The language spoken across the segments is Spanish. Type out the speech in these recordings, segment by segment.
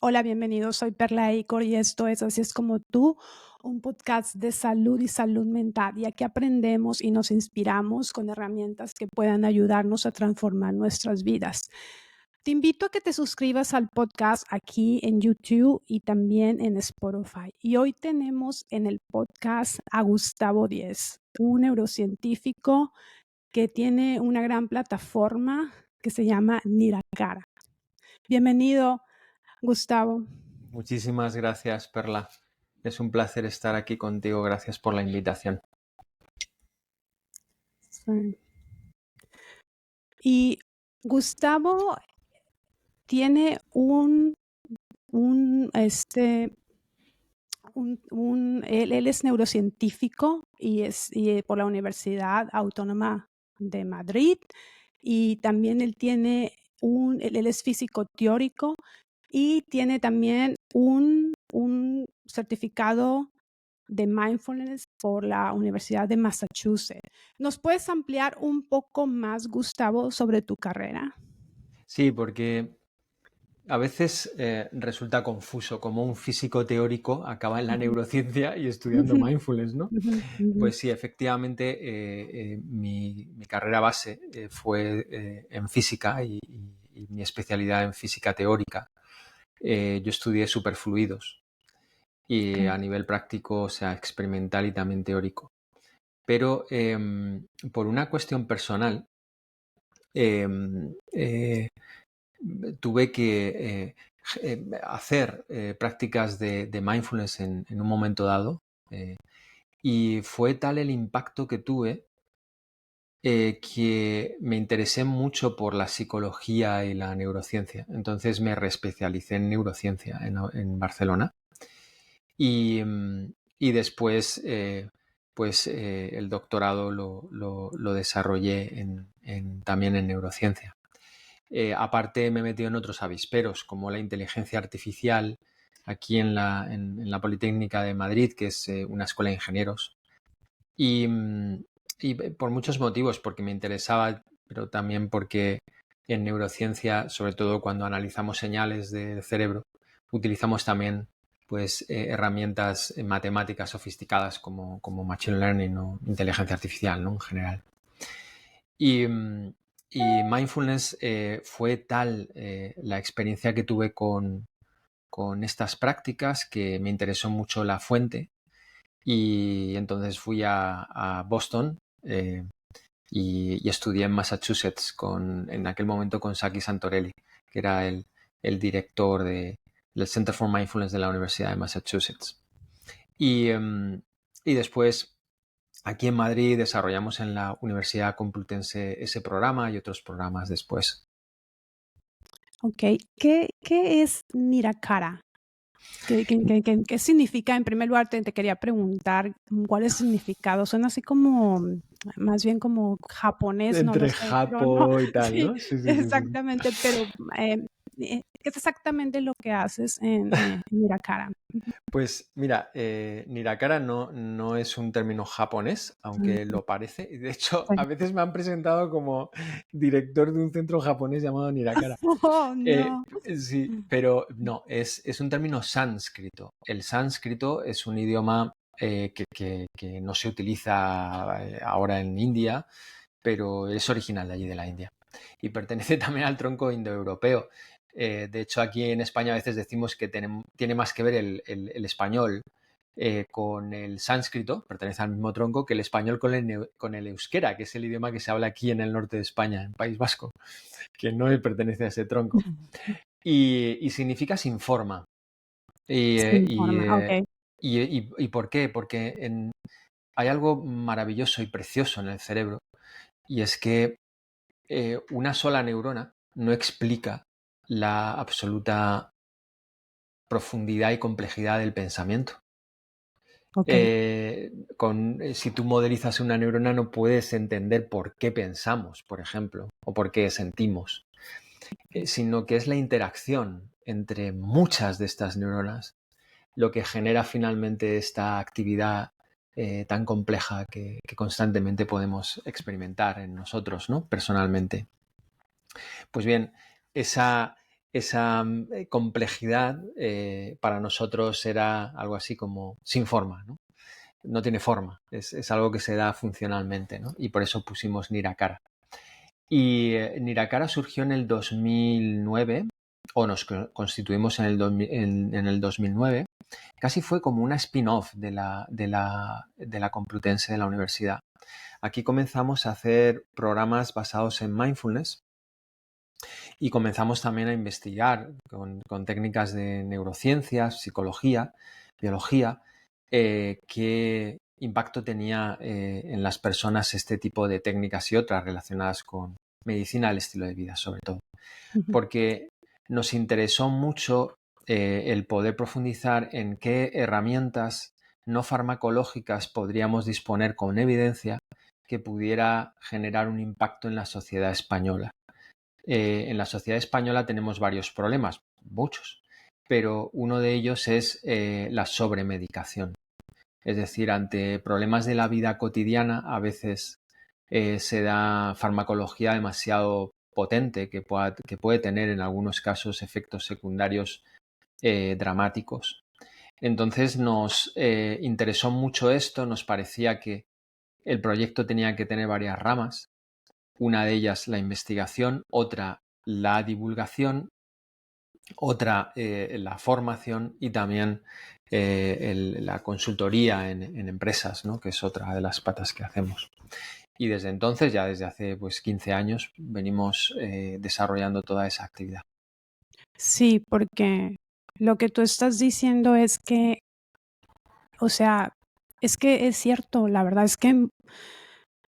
Hola, bienvenido. Soy Perla Icor y esto es Así es como tú, un podcast de salud y salud mental. Y aquí aprendemos y nos inspiramos con herramientas que puedan ayudarnos a transformar nuestras vidas. Te invito a que te suscribas al podcast aquí en YouTube y también en Spotify. Y hoy tenemos en el podcast a Gustavo Díez, un neurocientífico que tiene una gran plataforma que se llama Niracara. Bienvenido, Gustavo. Muchísimas gracias, Perla. Es un placer estar aquí contigo. Gracias por la invitación. Sí. Y Gustavo tiene un, este, él es neurocientífico y por la Universidad Autónoma de Madrid, y también él tiene él es físico teórico y tiene también un certificado de mindfulness por la Universidad de Massachusetts. ¿Nos puedes ampliar un poco más, Gustavo, sobre tu carrera? Sí, porque a veces resulta confuso como un físico teórico acaba en la Ujú, neurociencia y estudiando ujú, mindfulness, ¿no? ujú, ujú. Pues sí, efectivamente, mi carrera base fue en física y mi especialidad en física teórica. Yo estudié superfluidos y Okay. a nivel práctico, o sea, experimental y también teórico. Pero por una cuestión personal, em, eh, tuve que hacer prácticas de mindfulness en un momento dado, eh, y fue tal el impacto que tuve que me interesé mucho por la psicología y la neurociencia. Entonces me reespecialicé en neurociencia en Barcelona y después pues el doctorado lo desarrollé también en neurociencia. Aparte me he metido en otros avisperos, como la inteligencia artificial, aquí en la Politécnica de Madrid, que es una escuela de ingenieros. Y por muchos motivos, porque me interesaba, pero también porque en neurociencia, sobre todo cuando analizamos señales del cerebro, utilizamos también pues, herramientas matemáticas sofisticadas como Machine Learning o inteligencia artificial, ¿no? En general. Y, y mindfulness fue tal la experiencia que tuve con estas prácticas que me interesó mucho la fuente y entonces fui a Boston y estudié en Massachusetts en aquel momento con Saki Santorelli, que era el director del Center for Mindfulness de la Universidad de Massachusetts. Y después aquí en Madrid desarrollamos en la Universidad Complutense ese programa y otros programas después. Okey. ¿Qué es Nirakara? ¿Qué significa? En primer lugar, te quería preguntar, ¿cuál es el significado? Suena así como, más bien como japonés, no lo Entre sé, pero no. Japo y tal, Sí, ¿no? Sí, sí, sí, sí. exactamente, pero, ¿qué es exactamente lo que haces en Nirakara? Ujú. Pues mira, Nirakara no es un término japonés, aunque Mm, lo parece. Y de hecho, a sí. veces me han presentado como director de un centro japonés llamado Nirakara. Oh, no. Sí, pero no, es un término sánscrito. El sánscrito es un idioma que no se utiliza ahora en India, pero es original de allí de la India. Y pertenece también al tronco indoeuropeo. De hecho, aquí en España a veces decimos que tiene más que ver el español con el sánscrito, pertenece al mismo tronco, que el español con el euskera, que es el idioma que se habla aquí en el norte de España, en País Vasco, que no pertenece a ese tronco. Y significa sin forma. Y, Sin forma, okey. ¿por qué? Porque hay algo maravilloso y precioso en el cerebro, y es que una sola neurona no explica la absoluta profundidad y complejidad del pensamiento. Okey. Si tú modelizas una neurona no puedes entender por qué pensamos, por ejemplo, o por qué sentimos, sino que es la interacción entre muchas de estas neuronas lo que genera finalmente esta actividad tan compleja que constantemente podemos experimentar en nosotros, ¿no? Personalmente. Pues bien, esa, complejidad para nosotros era algo así como sin forma, ¿no? No tiene forma, es algo que se da funcionalmente, ¿no? Y por eso pusimos Niracara. Y Niracara surgió en el 2009, o nos constituimos en el 2009. Casi fue como una spin-off de la Complutense de la universidad. Aquí comenzamos a hacer programas basados en mindfulness y comenzamos también a investigar con técnicas de neurociencias, psicología, biología, qué impacto tenía en las personas este tipo de técnicas y otras relacionadas con medicina del estilo de vida, sobre todo. Porque nos interesó mucho el poder profundizar en qué herramientas no farmacológicas podríamos disponer con evidencia que pudiera generar un impacto en la sociedad española. En la sociedad española tenemos varios problemas, muchos, pero uno de ellos es la sobremedicación. Es decir, ante problemas de la vida cotidiana a veces se da farmacología demasiado potente que puede tener en algunos casos efectos secundarios dramáticos. Entonces nos interesó mucho esto, nos parecía que el proyecto tenía que tener varias ramas, una de ellas la investigación, otra la divulgación, otra la formación y también la consultoría en empresas, ¿no? Que es otra de las patas que hacemos. Y desde entonces, ya desde hace 15 años, venimos desarrollando toda esa actividad. Sí, porque lo que tú estás diciendo es que, o sea, es que es cierto, la verdad es que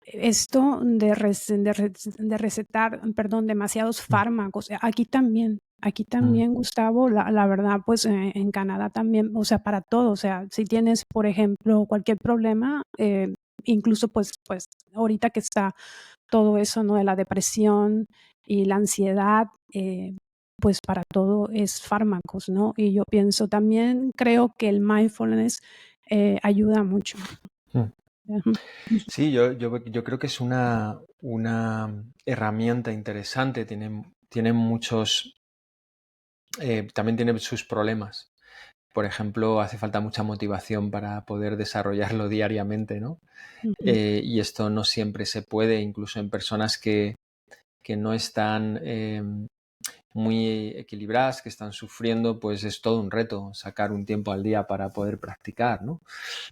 esto de recetar, perdón, demasiados fármacos, aquí también, Gustavo, la verdad, pues, en Canadá también, o sea, para todo, o sea, si tienes, por ejemplo, cualquier problema, incluso, pues, ahorita que está todo eso, ¿no?, de la depresión y la ansiedad, pues, para todo es fármacos, ¿no? Y yo pienso también, creo que el mindfulness, ayuda mucho. Ujú. Sí, yo creo que es una herramienta interesante, tiene muchos, también tiene sus problemas. Por ejemplo, hace falta mucha motivación para poder desarrollarlo diariamente, ¿no? Ujú. Y esto no siempre se puede, incluso en personas que no están muy equilibradas, que están sufriendo, pues es todo un reto sacar un tiempo al día para poder practicar, ¿no?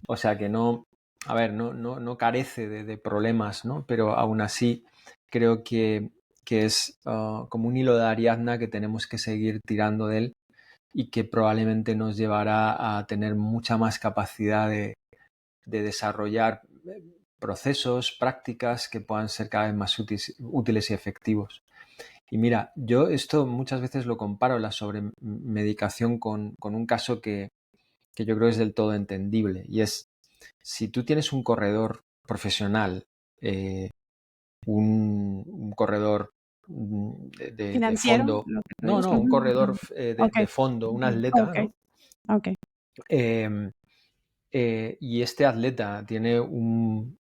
O sea que no, a ver, no carece de problemas, ¿no? Pero aún así creo que es como un hilo de Ariadna que tenemos que seguir tirando de él y que probablemente nos llevará a tener mucha más capacidad de desarrollar procesos, prácticas que puedan ser cada vez más útiles y efectivos. Y mira, yo esto muchas veces lo comparo, la sobremedicación, con un caso que yo creo es del todo entendible, y es si tú tienes un corredor profesional, un corredor de ¿Financiero? fondo, Lo que tú no, dices. un corredor de Okey, fondo, un atleta, okey, ¿no? okey. Em, y este atleta tiene un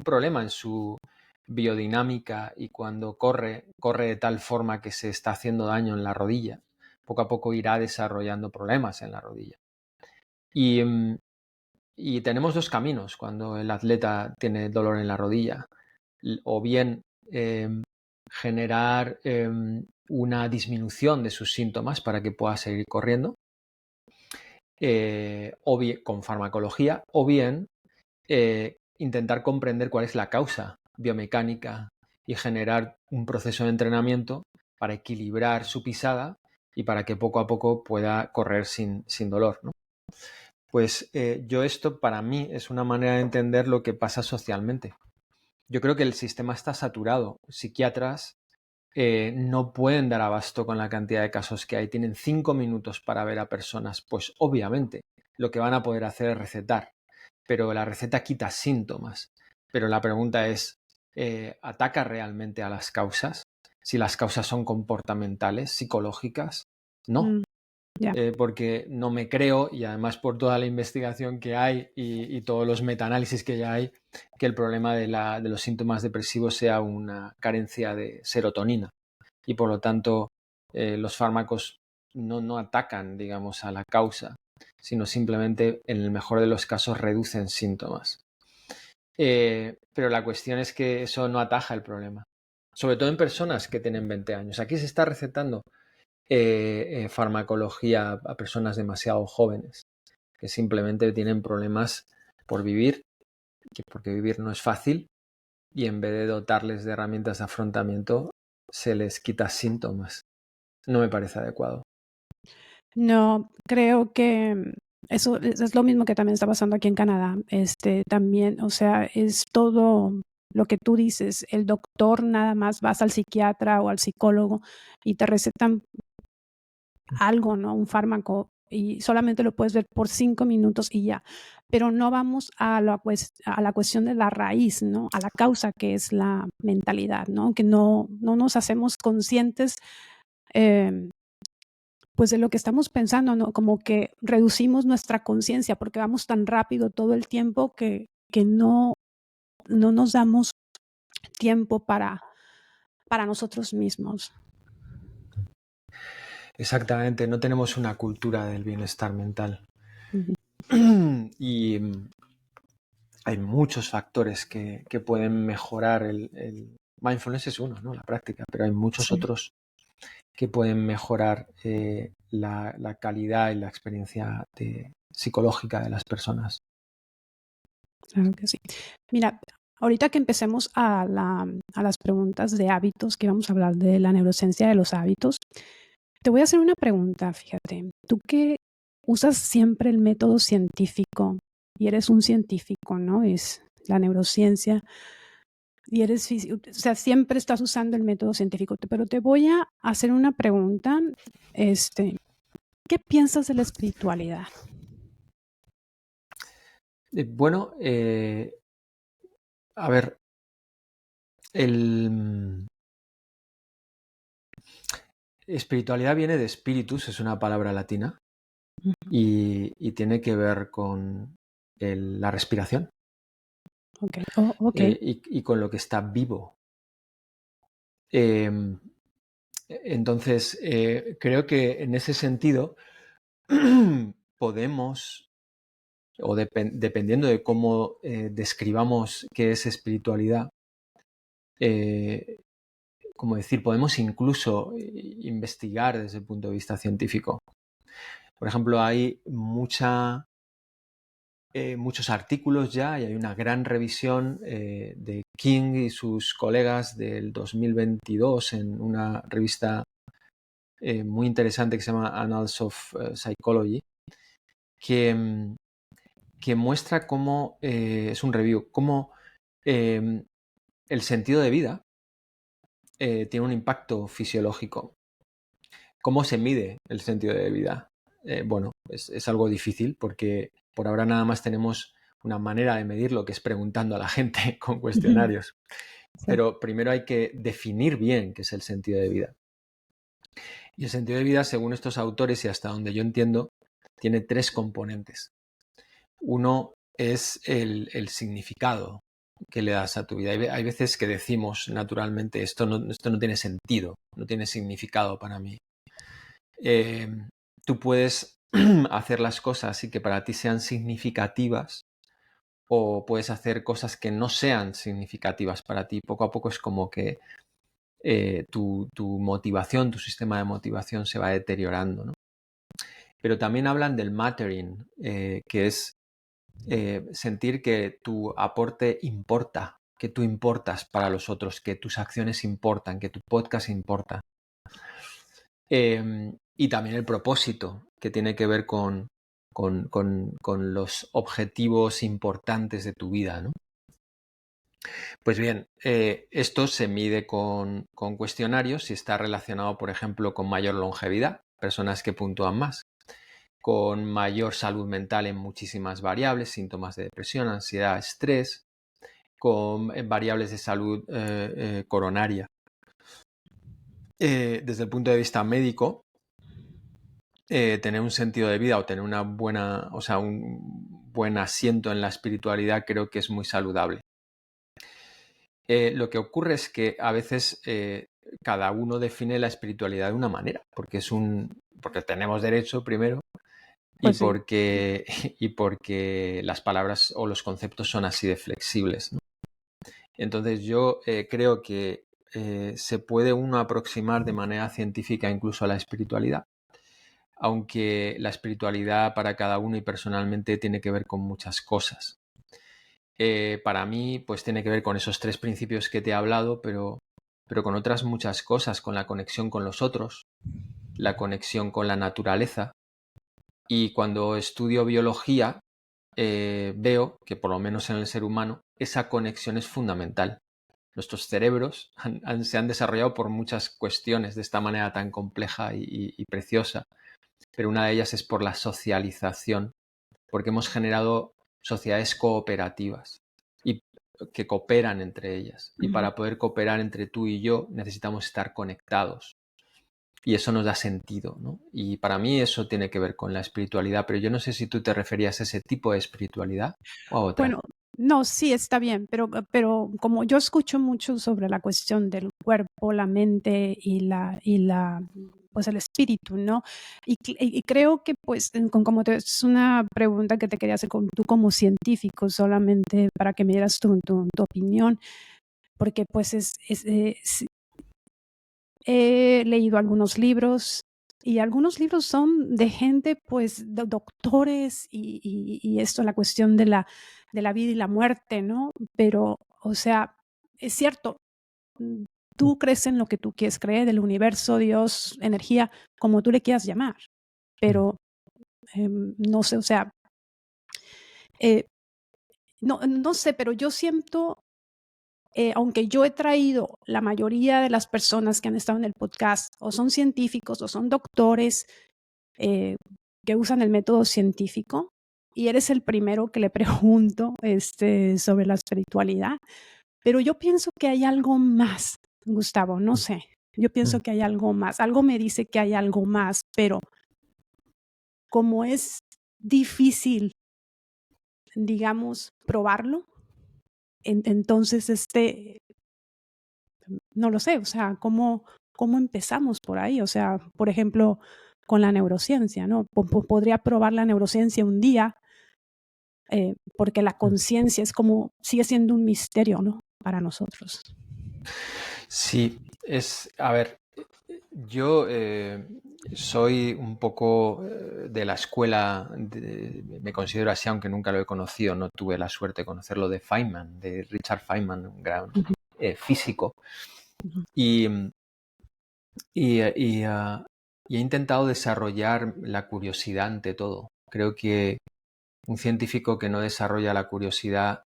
problema en su biodinámica y cuando corre de tal forma que se está haciendo daño en la rodilla, poco a poco irá desarrollando problemas en la rodilla. Y, y tenemos dos caminos cuando el atleta tiene dolor en la rodilla. O bien generar una disminución de sus síntomas para que pueda seguir corriendo, o bien con farmacología, o bien intentar comprender cuál es la causa biomecánica y generar un proceso de entrenamiento para equilibrar su pisada y para que poco a poco pueda correr sin dolor, ¿no? Pues yo esto para mí es una manera de entender lo que pasa socialmente. Yo creo que el sistema está saturado. Psiquiatras no pueden dar abasto con la cantidad de casos que hay. Tienen 5 minutos para ver a personas. Pues obviamente lo que van a poder hacer es recetar, pero la receta quita síntomas. Pero la pregunta es, ¿ataca realmente a las causas? Si las causas son comportamentales, psicológicas, no. Ya. Porque no me creo, y además por toda la investigación que hay y todos los metaanálisis que ya hay, que el problema de los síntomas depresivos sea una carencia de serotonina y por lo tanto los fármacos no atacan, digamos, a la causa, sino simplemente, en el mejor de los casos, reducen síntomas. Pero la cuestión es que eso no ataja el problema, sobre todo en personas que tienen 20 años. Aquí se está recetando farmacología a personas demasiado jóvenes, que simplemente tienen problemas por vivir, porque vivir no es fácil, y en vez de dotarles de herramientas de afrontamiento, se les quita síntomas. No me parece adecuado. No, creo que eso es lo mismo que también está pasando aquí en Canadá. También, o sea, es todo lo que tú dices. El doctor nada más vas al psiquiatra o al psicólogo y te recetan algo, ¿no? Un fármaco y solamente lo puedes ver por 5 minutos y ya. Pero no vamos a la cuestión de la raíz, ¿no? A la causa que es la mentalidad, ¿no? Que no nos hacemos conscientes, pues de lo que estamos pensando, ¿no? Como que reducimos nuestra conciencia porque vamos tan rápido todo el tiempo que no nos damos tiempo para nosotros mismos. Exactamente, no tenemos una cultura del bienestar mental. Ujú. Y hay muchos factores que pueden mejorar el mindfulness es uno, ¿no? La práctica, pero hay muchos Sí, otros que pueden mejorar la calidad y la experiencia psicológica de las personas. claro que sí. Mira, ahorita que empecemos a las preguntas de hábitos, que vamos a hablar de la neurociencia de los hábitos, te voy a hacer una pregunta, fíjate. Tú que usas siempre el método científico y eres un científico, ¿no? Es la neurociencia y o sea, siempre estás usando el método científico, pero te voy a hacer una pregunta, ¿qué piensas de la espiritualidad? Bueno, a ver, espiritualidad viene de spiritus, es una palabra latina, Ujú. y tiene que ver con la respiración Okey. Oh, okey. y con lo que está vivo. Em, entonces, creo que en ese sentido podemos, o dependiendo de cómo describamos qué es espiritualidad, eh, como decir, podemos incluso investigar desde el punto de vista científico. Por ejemplo, hay muchos artículos ya y hay una gran revisión de King y sus colegas del 2022 en una revista muy interesante que se llama Annals of Psychology, que, que muestra cómo, es un review, cómo el sentido de vida tiene un impacto fisiológico. ¿Cómo se mide el sentido de vida? Bueno, es algo difícil porque por ahora nada más tenemos una manera de medirlo, que es preguntando a la gente con Ujú. cuestionarios. Sí. Pero primero hay que definir bien qué es el sentido de vida. Y el sentido de vida, según estos autores y hasta donde yo entiendo, tiene 3 componentes. Uno es el significado que le das a tu vida. Hay veces que decimos naturalmente, esto no tiene sentido, no tiene significado para mí. Tú puedes hacer las cosas y que para ti sean significativas, o puedes hacer cosas que no sean significativas para ti. Poco a poco es como que tu motivación, tu sistema de motivación se va deteriorando, ¿no? Pero también hablan del mattering, que es sentir que tu aporte importa, que tú importas para los otros, que tus acciones importan, que tu podcast importa. Y también el propósito, que tiene que ver con los objetivos importantes de tu vida, ¿no? Pues bien, esto se mide con cuestionarios y está relacionado, por ejemplo, con mayor longevidad, personas que puntúan más, con mayor salud mental en muchísimas variables, síntomas de depresión, ansiedad, estrés, con variables de salud coronaria. Desde el punto de vista médico, tener un sentido de vida o tener un buen asiento en la espiritualidad creo que es muy saludable. Lo que ocurre es que a veces cada uno define la espiritualidad de una manera, porque tenemos derecho primero y Pues sí. porque, y porque las palabras o los conceptos son así de flexibles, ¿no? Entonces yo creo que se puede uno aproximar de manera científica incluso a la espiritualidad, aunque la espiritualidad para cada uno y personalmente tiene que ver con muchas cosas. Para mí, pues tiene que ver con esos 3 principios que te he hablado, pero con otras muchas cosas, con la conexión con los otros, la conexión con la naturaleza. Y cuando estudio biología, veo que por lo menos en el ser humano, esa conexión es fundamental. Nuestros cerebros se han desarrollado por muchas cuestiones de esta manera tan compleja y preciosa, pero una de ellas es por la socialización, porque hemos generado sociedades cooperativas y que cooperan entre ellas. Y para poder cooperar entre tú y yo necesitamos estar conectados. Y eso nos da sentido, ¿no? Y para mí eso tiene que ver con la espiritualidad, pero yo no sé si tú te referías a ese tipo de espiritualidad o a otra. Bueno, no, sí, está bien, pero como yo escucho mucho sobre la cuestión del cuerpo, la mente pues el espíritu, ¿no? Y creo que pues es una pregunta que te quería hacer tú como científico, solamente para que me dieras tu opinión, porque pues he leído algunos libros y algunos libros son de gente, pues, doctores y esto, la cuestión de la vida y la muerte, ¿no? Pero, o sea, es cierto, mm, tú crees en lo que tú quieres creer, del universo, Dios, energía, como tú le quieras llamar, pero no sé, o sea, eh, no sé, pero yo siento, aunque yo he traído la mayoría de las personas que han estado en el podcast, o son científicos o son doctores, eh, que usan el método científico, y eres el primero que le pregunto sobre la espiritualidad, pero yo pienso que hay algo más, Gustavo, no sé, yo pienso que hay algo más, algo me dice que hay algo más, pero como es difícil, digamos, probarlo, entonces, no lo sé, o sea, ¿cómo empezamos por ahí? O sea, por ejemplo, con la neurociencia, ¿no? Podría probar la neurociencia un día, porque la conciencia es como, sigue siendo un misterio, ¿no? Para nosotros. Sí, a ver, yo soy un poco de la escuela, me considero así, aunque nunca lo he conocido, no tuve la suerte de conocerlo, de Feynman, de Richard Feynman, un gran Ujú, físico. ujú, Y, y, y, ah, y he intentado desarrollar la curiosidad ante todo. Creo que un científico que no desarrolla la curiosidad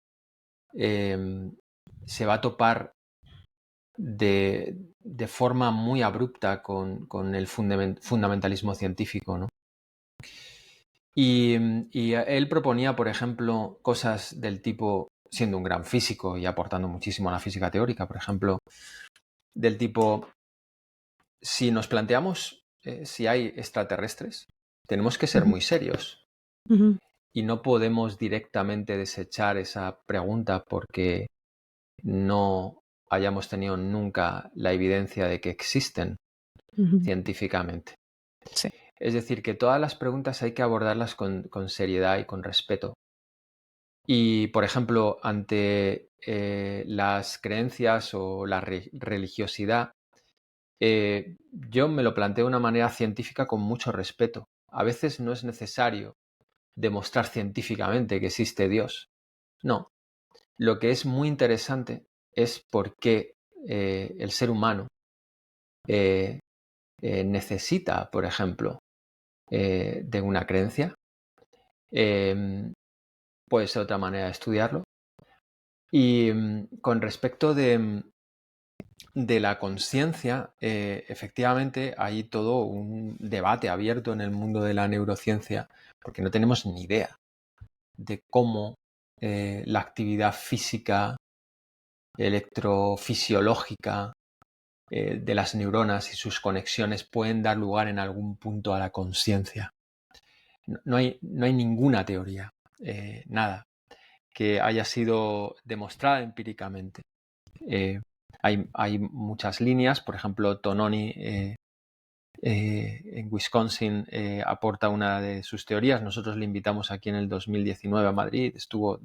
se va a topar de forma muy abrupta con el fundamentalismo científico, ¿no? Y él proponía, por ejemplo, cosas del tipo, siendo un gran físico y aportando muchísimo a la física teórica, por ejemplo, del tipo, si nos planteamos si hay extraterrestres, tenemos que ser ujú, muy serios ujú, y no podemos directamente desechar esa pregunta porque no hayamos tenido nunca la evidencia de que existen ujú. científicamente. Sí. Es decir, que todas las preguntas hay que abordarlas con seriedad y con respeto. Y, por ejemplo, ante las creencias o la religiosidad, yo me lo planteo de una manera científica con mucho respeto. A veces no es necesario demostrar científicamente que existe Dios. No. Lo que es muy interesante es por qué el ser humano eh, necesita, por ejemplo, de una creencia. Em, Puede ser otra manera de estudiarlo. Y con respecto de la conciencia, efectivamente hay todo un debate abierto en el mundo de la neurociencia, porque no tenemos ni idea de cómo la actividad física, electrofisiológica de las neuronas y sus conexiones pueden dar lugar en algún punto a la conciencia. No hay ninguna teoría, nada, que haya sido demostrada empíricamente. Hay muchas líneas, por ejemplo, Tononi en Wisconsin aporta una de sus teorías. Nosotros le invitamos aquí en el 2019 a Madrid, estuvo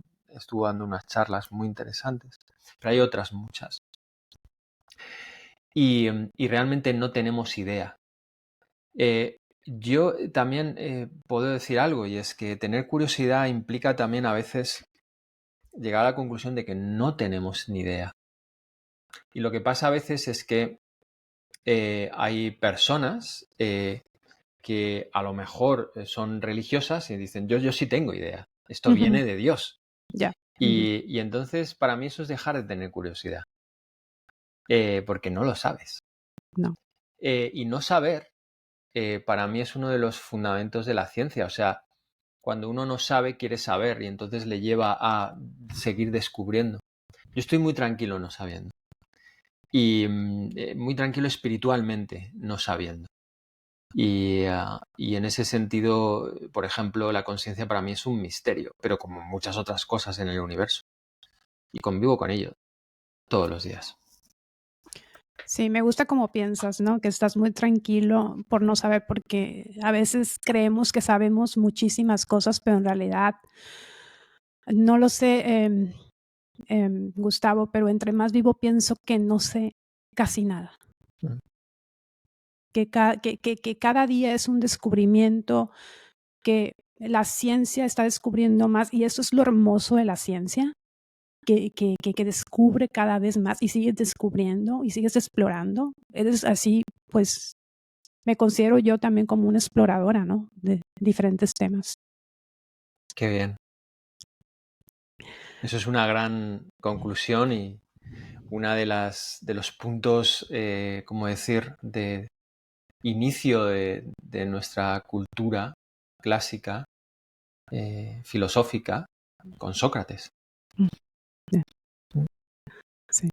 dando unas charlas muy interesantes, pero hay otras muchas. Y realmente no tenemos idea. Yo también puedo decir algo, y es que tener curiosidad implica también a veces llegar a la conclusión de que no tenemos ni idea. Y lo que pasa a veces es que hay personas que a lo mejor son religiosas y dicen, yo sí tengo idea, esto viene de Dios. Ya. Y entonces para mí eso es dejar de tener curiosidad, porque no lo sabes. No. Y no saber, para mí es uno de los fundamentos de la ciencia. O sea, cuando uno no sabe, quiere saber y entonces le lleva a seguir descubriendo. Yo estoy muy tranquilo no sabiendo. Y muy tranquilo espiritualmente no sabiendo. Y en ese sentido, por ejemplo, la conciencia para mí es un misterio, pero como muchas otras cosas en el universo. Y convivo con ello todos los días. Sí, me gusta cómo piensas, ¿no? Que estás muy tranquilo por no saber, porque a veces creemos que sabemos muchísimas cosas, pero en realidad no lo sé, Gustavo, pero entre más vivo pienso que no sé casi nada. Mm. Que cada día es un descubrimiento, que la ciencia está descubriendo más, y eso es lo hermoso de la ciencia, que descubre cada vez más y sigues descubriendo y sigues explorando. Eres así, pues me considero yo también como una exploradora, ¿no? De diferentes temas. Qué bien. Eso es una gran conclusión y una de los puntos, ¿cómo decir?, de inicio de nuestra cultura clásica, filosófica, con Sócrates. Ya. Sí.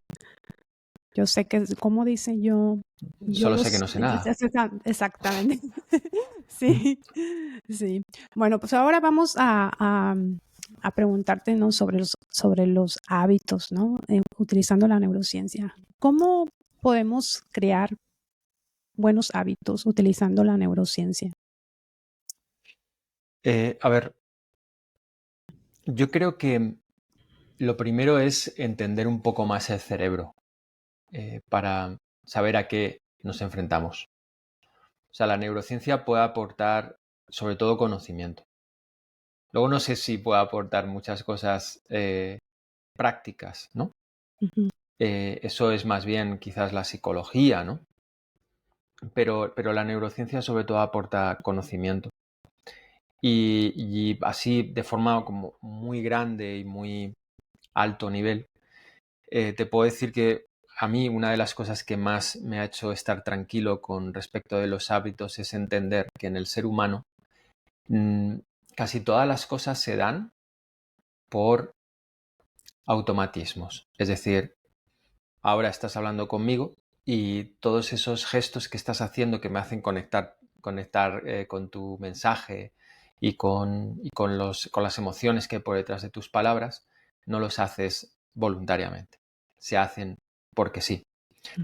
Yo sé que, como dice yo Solo lo sé que no sé. sé nada. Exactamente. Sí, sí. Bueno, pues ahora vamos a preguntarte, ¿no? Sobre los hábitos, ¿no? Utilizando la neurociencia. ¿Cómo podemos crear buenos hábitos utilizando la neurociencia? A ver, yo creo que lo primero es entender un poco más el cerebro, para saber a qué nos enfrentamos. O sea, la neurociencia puede aportar sobre todo conocimiento. Luego no sé si puede aportar muchas cosas prácticas, ¿no? Ujú. Eso es más bien quizás la psicología, ¿no? Pero la neurociencia sobre todo aporta conocimiento. Y así de forma como muy grande y muy alto nivel, te puedo decir que a mí una de las cosas que más me ha hecho estar tranquilo con respecto de los hábitos es entender que en el ser humano mm, casi todas las cosas se dan por automatismos. Es decir, ahora estás hablando conmigo y todos esos gestos que estás haciendo que me hacen conectar con tu mensaje con las emociones que hay por detrás de tus palabras, no los haces voluntariamente. Se hacen porque sí.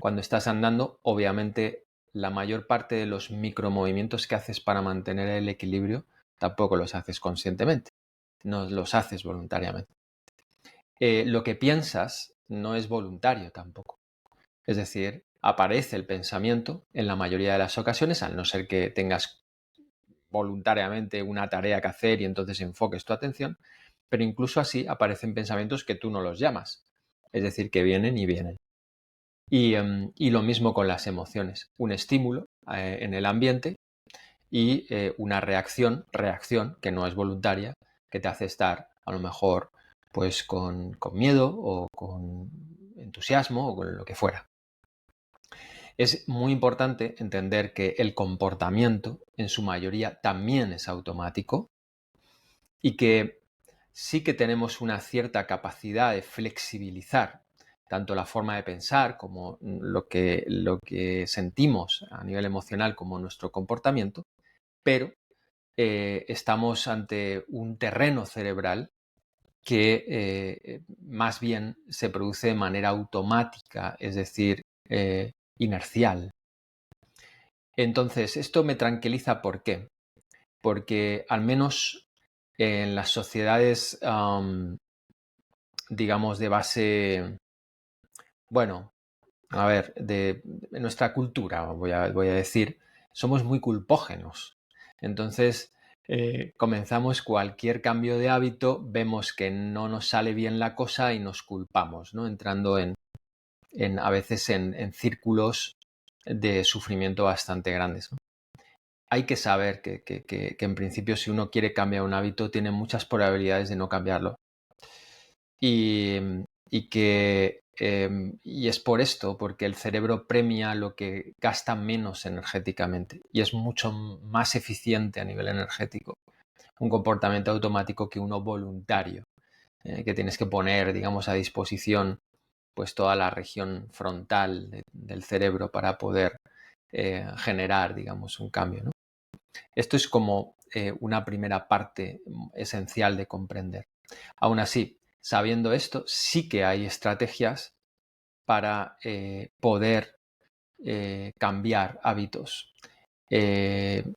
Cuando estás andando, obviamente, la mayor parte de los micromovimientos que haces para mantener el equilibrio tampoco los haces conscientemente. No los haces voluntariamente. Lo que piensas no es voluntario tampoco. Es decir, aparece el pensamiento en la mayoría de las ocasiones, al no ser que tengas voluntariamente una tarea que hacer y entonces enfoques tu atención, pero incluso así aparecen pensamientos que tú no los llamas. Es decir, que vienen y vienen. Y lo mismo con las emociones. Un estímulo en el ambiente y una reacción, que no es voluntaria, que te hace estar a lo mejor pues con miedo o con entusiasmo o con lo que fuera. Es muy importante entender que el comportamiento en su mayoría también es automático y que sí que tenemos una cierta capacidad de flexibilizar tanto la forma de pensar como lo que sentimos a nivel emocional como nuestro comportamiento, pero estamos ante un terreno cerebral que más bien se produce de manera automática, es decir, inercial. Entonces, esto me tranquiliza, ¿por qué? Porque al menos en las sociedades, digamos, de base, bueno, a ver, de nuestra cultura, voy a decir, somos muy culpógenos. Entonces, comenzamos cualquier cambio de hábito, vemos que no nos sale bien la cosa y nos culpamos, ¿no? Entrando a veces en círculos de sufrimiento bastante grandes, ¿no? Hay que saber que en principio, si uno quiere cambiar un hábito, tiene muchas probabilidades de no cambiarlo. Y es por esto, porque el cerebro premia lo que gasta menos energéticamente y es mucho más eficiente a nivel energético un comportamiento automático que uno voluntario, que tienes que poner, digamos, a disposición pues toda la región frontal del cerebro para poder generar, digamos, un cambio, ¿no? Esto es como una primera parte esencial de comprender. Aún así, sabiendo esto, sí que hay estrategias para poder cambiar hábitos. Pero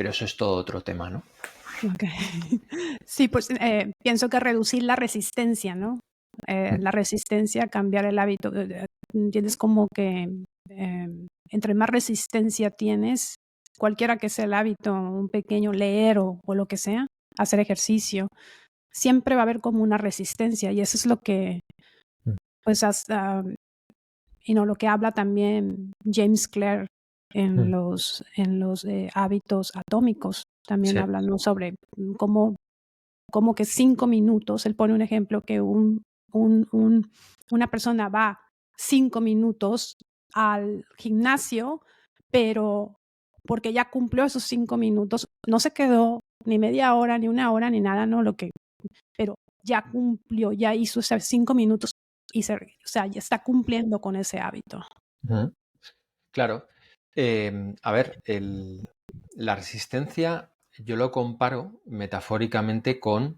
eso es todo otro tema, ¿no? Okay. Sí, pues pienso que reducir la resistencia, ¿no? La resistencia a cambiar el hábito. Tienes como que entre más resistencia tienes, cualquiera que sea el hábito, un pequeño leer o lo que sea, hacer ejercicio, siempre va a haber como una resistencia y eso es lo que, pues, hasta, lo que habla también James Clear en los hábitos atómicos. También Sí. hablan, ¿no?, sobre cómo como que 5 minutos, él pone un ejemplo que una persona va 5 minutos al gimnasio, pero porque ya cumplió esos 5 minutos, no se quedó ni media hora, ni una hora, ni nada, ¿no? Pero ya cumplió, ya hizo esos 5 minutos y o sea, ya está cumpliendo con ese hábito. Claro. A ver, la resistencia yo lo comparo metafóricamente con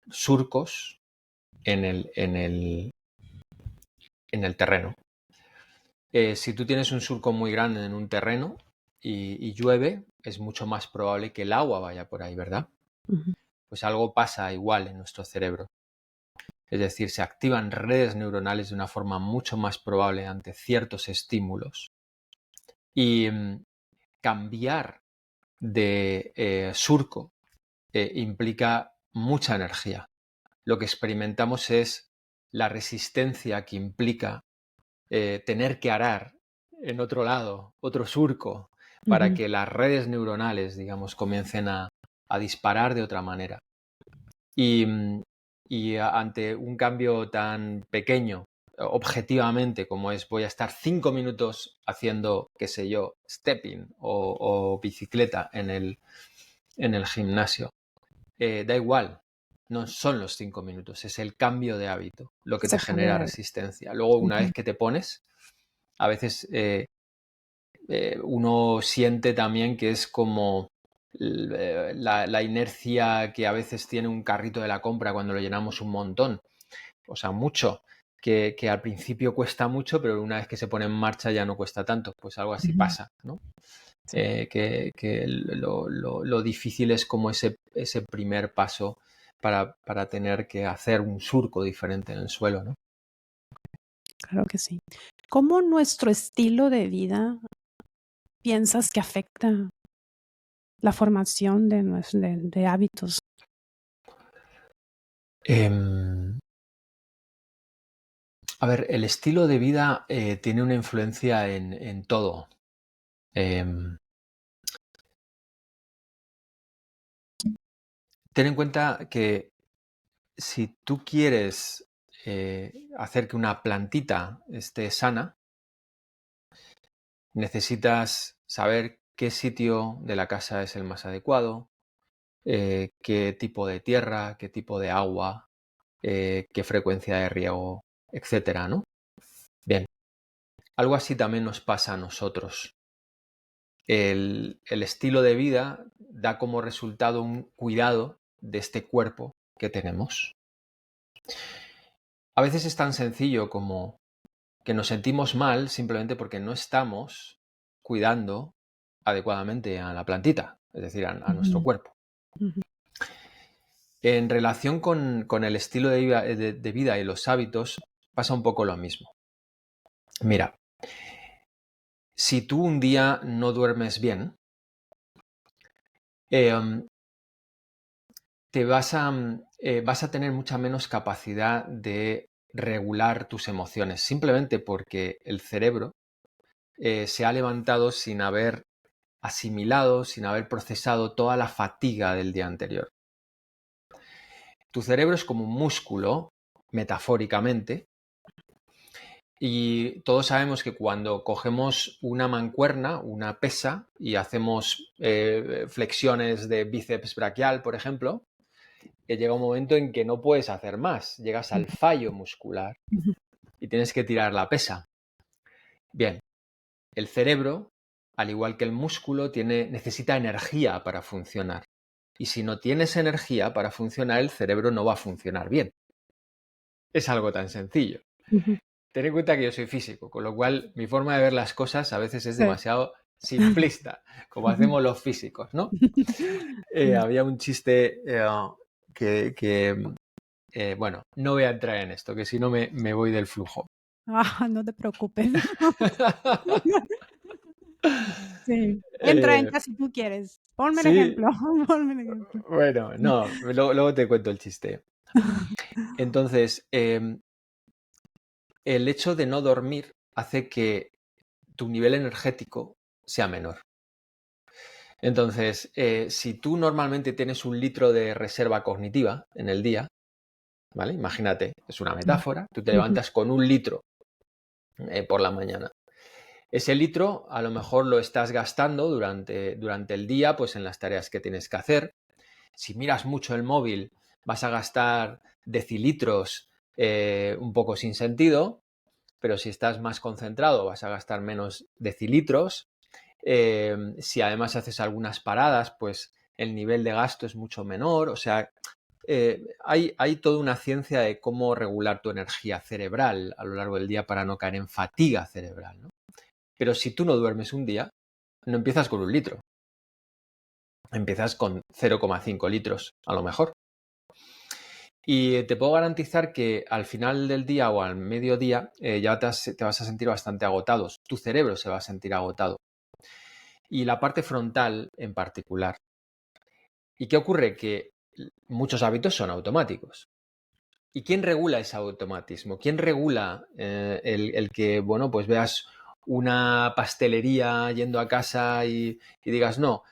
surcos en el terreno. Si tú tienes un surco muy grande en un terreno y llueve, es mucho más probable que el agua vaya por ahí, ¿verdad? Ujú. Pues algo pasa igual en nuestro cerebro. Es decir, se activan redes neuronales de una forma mucho más probable ante ciertos estímulos. Y cambiar de surco implica mucha energía. Lo que experimentamos es la resistencia que implica tener que arar en otro lado, otro surco, para Ujú. que las redes neuronales, digamos, comiencen a disparar de otra manera. Y, ante un cambio tan pequeño, objetivamente, como es voy a estar 5 minutos haciendo, qué sé yo, stepping o bicicleta en el gimnasio, da igual, no son los 5 minutos, es el cambio de hábito lo que Se te cambia genera de resistencia. Luego, una ujú. vez que te pones, a veces uno siente también que es como la inercia que a veces tiene un carrito de la compra cuando lo llenamos un montón, o sea, mucho, que al principio cuesta mucho, pero una vez que se pone en marcha ya no cuesta tanto, pues algo así Ujú. pasa, ¿no? Sí, Que lo difícil es como ese primer paso para tener que hacer un surco diferente en el suelo, ¿no? claro que sí. ¿Cómo nuestro estilo de vida piensas que afecta la formación de hábitos? Em, a ver, el estilo de vida tiene una influencia en todo. Em, Ten en cuenta que si tú quieres hacer que una plantita esté sana, necesitas saber qué sitio de la casa es el más adecuado, qué tipo de tierra, qué tipo de agua, qué frecuencia de riego, etcétera, ¿no? Bien, algo así también nos pasa a nosotros. El estilo de vida da como resultado un cuidado de este cuerpo que tenemos. A veces es tan sencillo como que nos sentimos mal simplemente porque no estamos cuidando adecuadamente a la plantita, es decir, a nuestro cuerpo. En relación con el estilo de vida y los hábitos, pasa un poco lo mismo. Mira, si tú un día no duermes bien, vas a tener mucha menos capacidad de regular tus emociones, simplemente porque el cerebro se ha levantado sin haber asimilado, sin haber procesado toda la fatiga del día anterior. Tu cerebro es como un músculo, metafóricamente, y todos sabemos que cuando cogemos una mancuerna, una pesa, y hacemos flexiones de bíceps braquial, por ejemplo, llega un momento en que no puedes hacer más, llegas al fallo muscular y tienes que tirar la pesa. Bien, el cerebro, al igual que el músculo, necesita energía para funcionar. Y si no tienes energía para funcionar, el cerebro no va a funcionar bien. Es algo tan sencillo. Ten en cuenta que yo soy físico, con lo cual mi forma de ver las cosas a veces es demasiado simplista, como hacemos los físicos, ¿no? Había un chiste bueno, no voy a entrar en esto, que si no me voy del flujo. No te preocupes. Sí. Entra si tú quieres. Ponme el Sí, ejemplo. Ponme el ejemplo. bueno, no, luego te cuento el chiste. Entonces, el hecho de no dormir hace que tu nivel energético sea menor. Entonces, si tú normalmente tienes 1 litro de reserva cognitiva en el día, ¿vale? Imagínate, es una metáfora, tú te levantas con 1 litro por la mañana. Ese litro a lo mejor lo estás gastando durante el día, pues en las tareas que tienes que hacer. Si miras mucho el móvil, vas a gastar decilitros un poco sin sentido, pero si estás más concentrado vas a gastar menos decilitros. Si además haces algunas paradas, pues el nivel de gasto es mucho menor. O sea, hay toda una ciencia de cómo regular tu energía cerebral a lo largo del día para no caer en fatiga cerebral, ¿no? Pero si tú no duermes un día, no empiezas con 1 litro. Empiezas con 0,5 litros, a lo mejor. Y te puedo garantizar que al final del día o al mediodía ya te vas a sentir bastante agotados. Tu cerebro se va a sentir agotado. Y la parte frontal en particular. ¿Y qué ocurre? Que muchos hábitos son automáticos. ¿Y quién regula ese automatismo? ¿Quién regula el que, bueno, pues veas una pastelería yendo a casa y digas, no,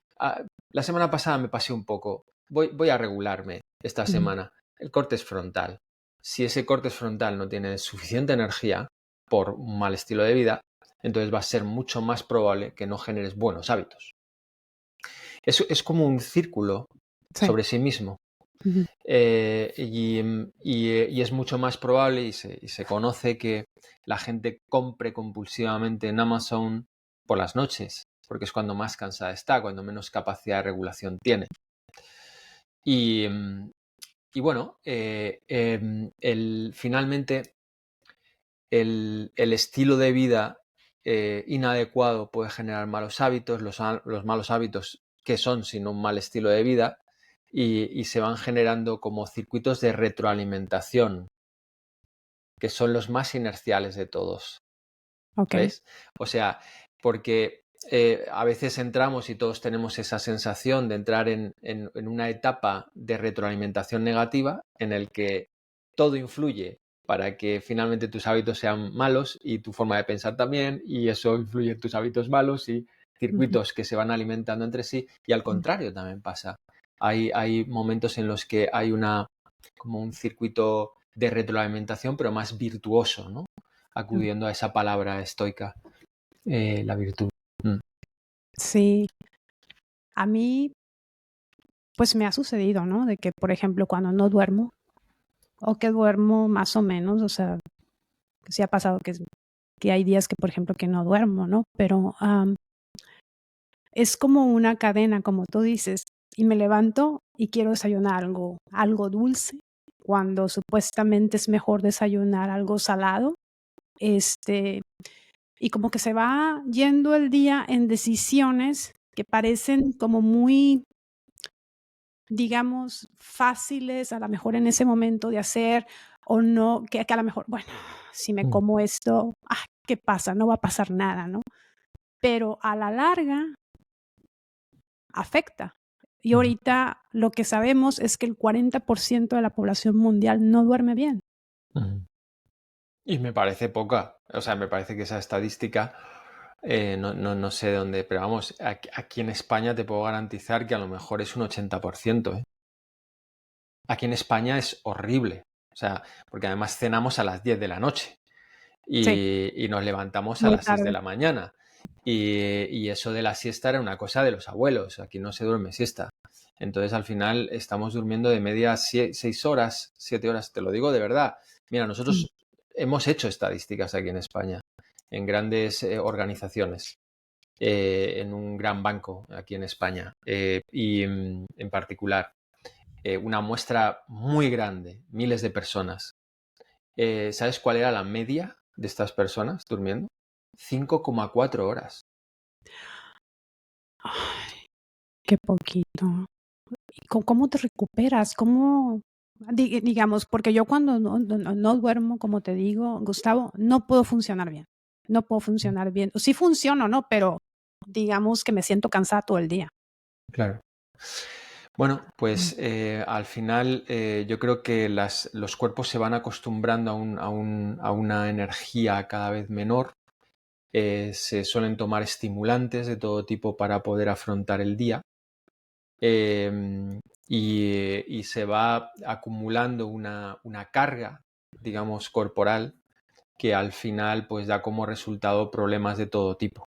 la semana pasada me pasé un poco, voy a regularme esta semana? El corte frontal. Si ese corte frontal no tiene suficiente energía por un mal estilo de vida, entonces va a ser mucho más probable que no generes buenos hábitos. Es como un círculo sobre sí mismo. Y es mucho más probable y se conoce que la gente compre compulsivamente en Amazon por las noches, porque es cuando más cansada está, cuando menos capacidad de regulación tiene. Y bueno, finalmente el estilo de vida inadecuado puede generar malos hábitos. Los malos hábitos, ¿qué son sino un mal estilo de vida? Y se van generando como circuitos de retroalimentación, que son los más inerciales de todos. Okay. ¿Ves? O sea, porque a veces entramos y todos tenemos esa sensación de entrar en una etapa de retroalimentación negativa en el que todo influye para que finalmente tus hábitos sean malos y tu forma de pensar también, y eso influye en tus hábitos malos y circuitos que se van alimentando entre sí, y al contrario también pasa. Hay momentos en los que hay como un circuito de retroalimentación, pero más virtuoso, ¿no? Acudiendo a esa palabra estoica, la virtud. Sí. A mí, pues me ha sucedido, ¿no? De que, por ejemplo, cuando no duermo o que duermo más o menos, o sea, sí ha pasado que hay días que, por ejemplo, que no duermo, ¿no? Pero es como una cadena, como tú dices. y me levanto y quiero desayunar algo dulce, cuando supuestamente es mejor desayunar algo salado, este, y como que se va yendo el día en decisiones que parecen como muy, digamos, fáciles, a lo mejor en ese momento de hacer o no, que a lo mejor, bueno, si me Mm, como esto, ¿qué pasa? No va a pasar nada, ¿no? Pero a la larga afecta. Y ujú, ahorita lo que sabemos es que el 40% de la población mundial no duerme bien. ujú. Y me parece poca. O sea, me parece que esa estadística, no sé de dónde, pero vamos, aquí en España te puedo garantizar que a lo mejor es un 80%, ¿eh? Aquí en España es horrible. O sea, porque además cenamos a las 10 de la noche Sí, y nos levantamos a muy las 6 de tarde. la mañana. Y eso de la siesta era una cosa de los abuelos. Aquí no se duerme siesta. Entonces al final estamos durmiendo de media 6 horas, 7 horas. Te lo digo de verdad. Mira, Mm. nosotros hemos hecho estadísticas aquí en España, en grandes organizaciones, en un gran banco aquí en España, y en particular una muestra muy grande, miles de personas. ¿Sabes cuál era la media de estas personas durmiendo? 5,4 horas. Ay, qué poquito. ¿Y cómo te recuperas? ¿Cómo? Digamos, porque yo cuando no duermo, como te digo, Gustavo, no puedo funcionar bien. No puedo funcionar bien. Sí funciono, ¿no? Pero digamos que me siento cansada todo el día. Claro. Bueno, Mm. pues al final yo creo que los cuerpos se van acostumbrando a una energía cada vez menor. Se suelen tomar estimulantes de todo tipo para poder afrontar el día. Y se va acumulando una carga, digamos, corporal, que al final pues da como resultado problemas de todo tipo,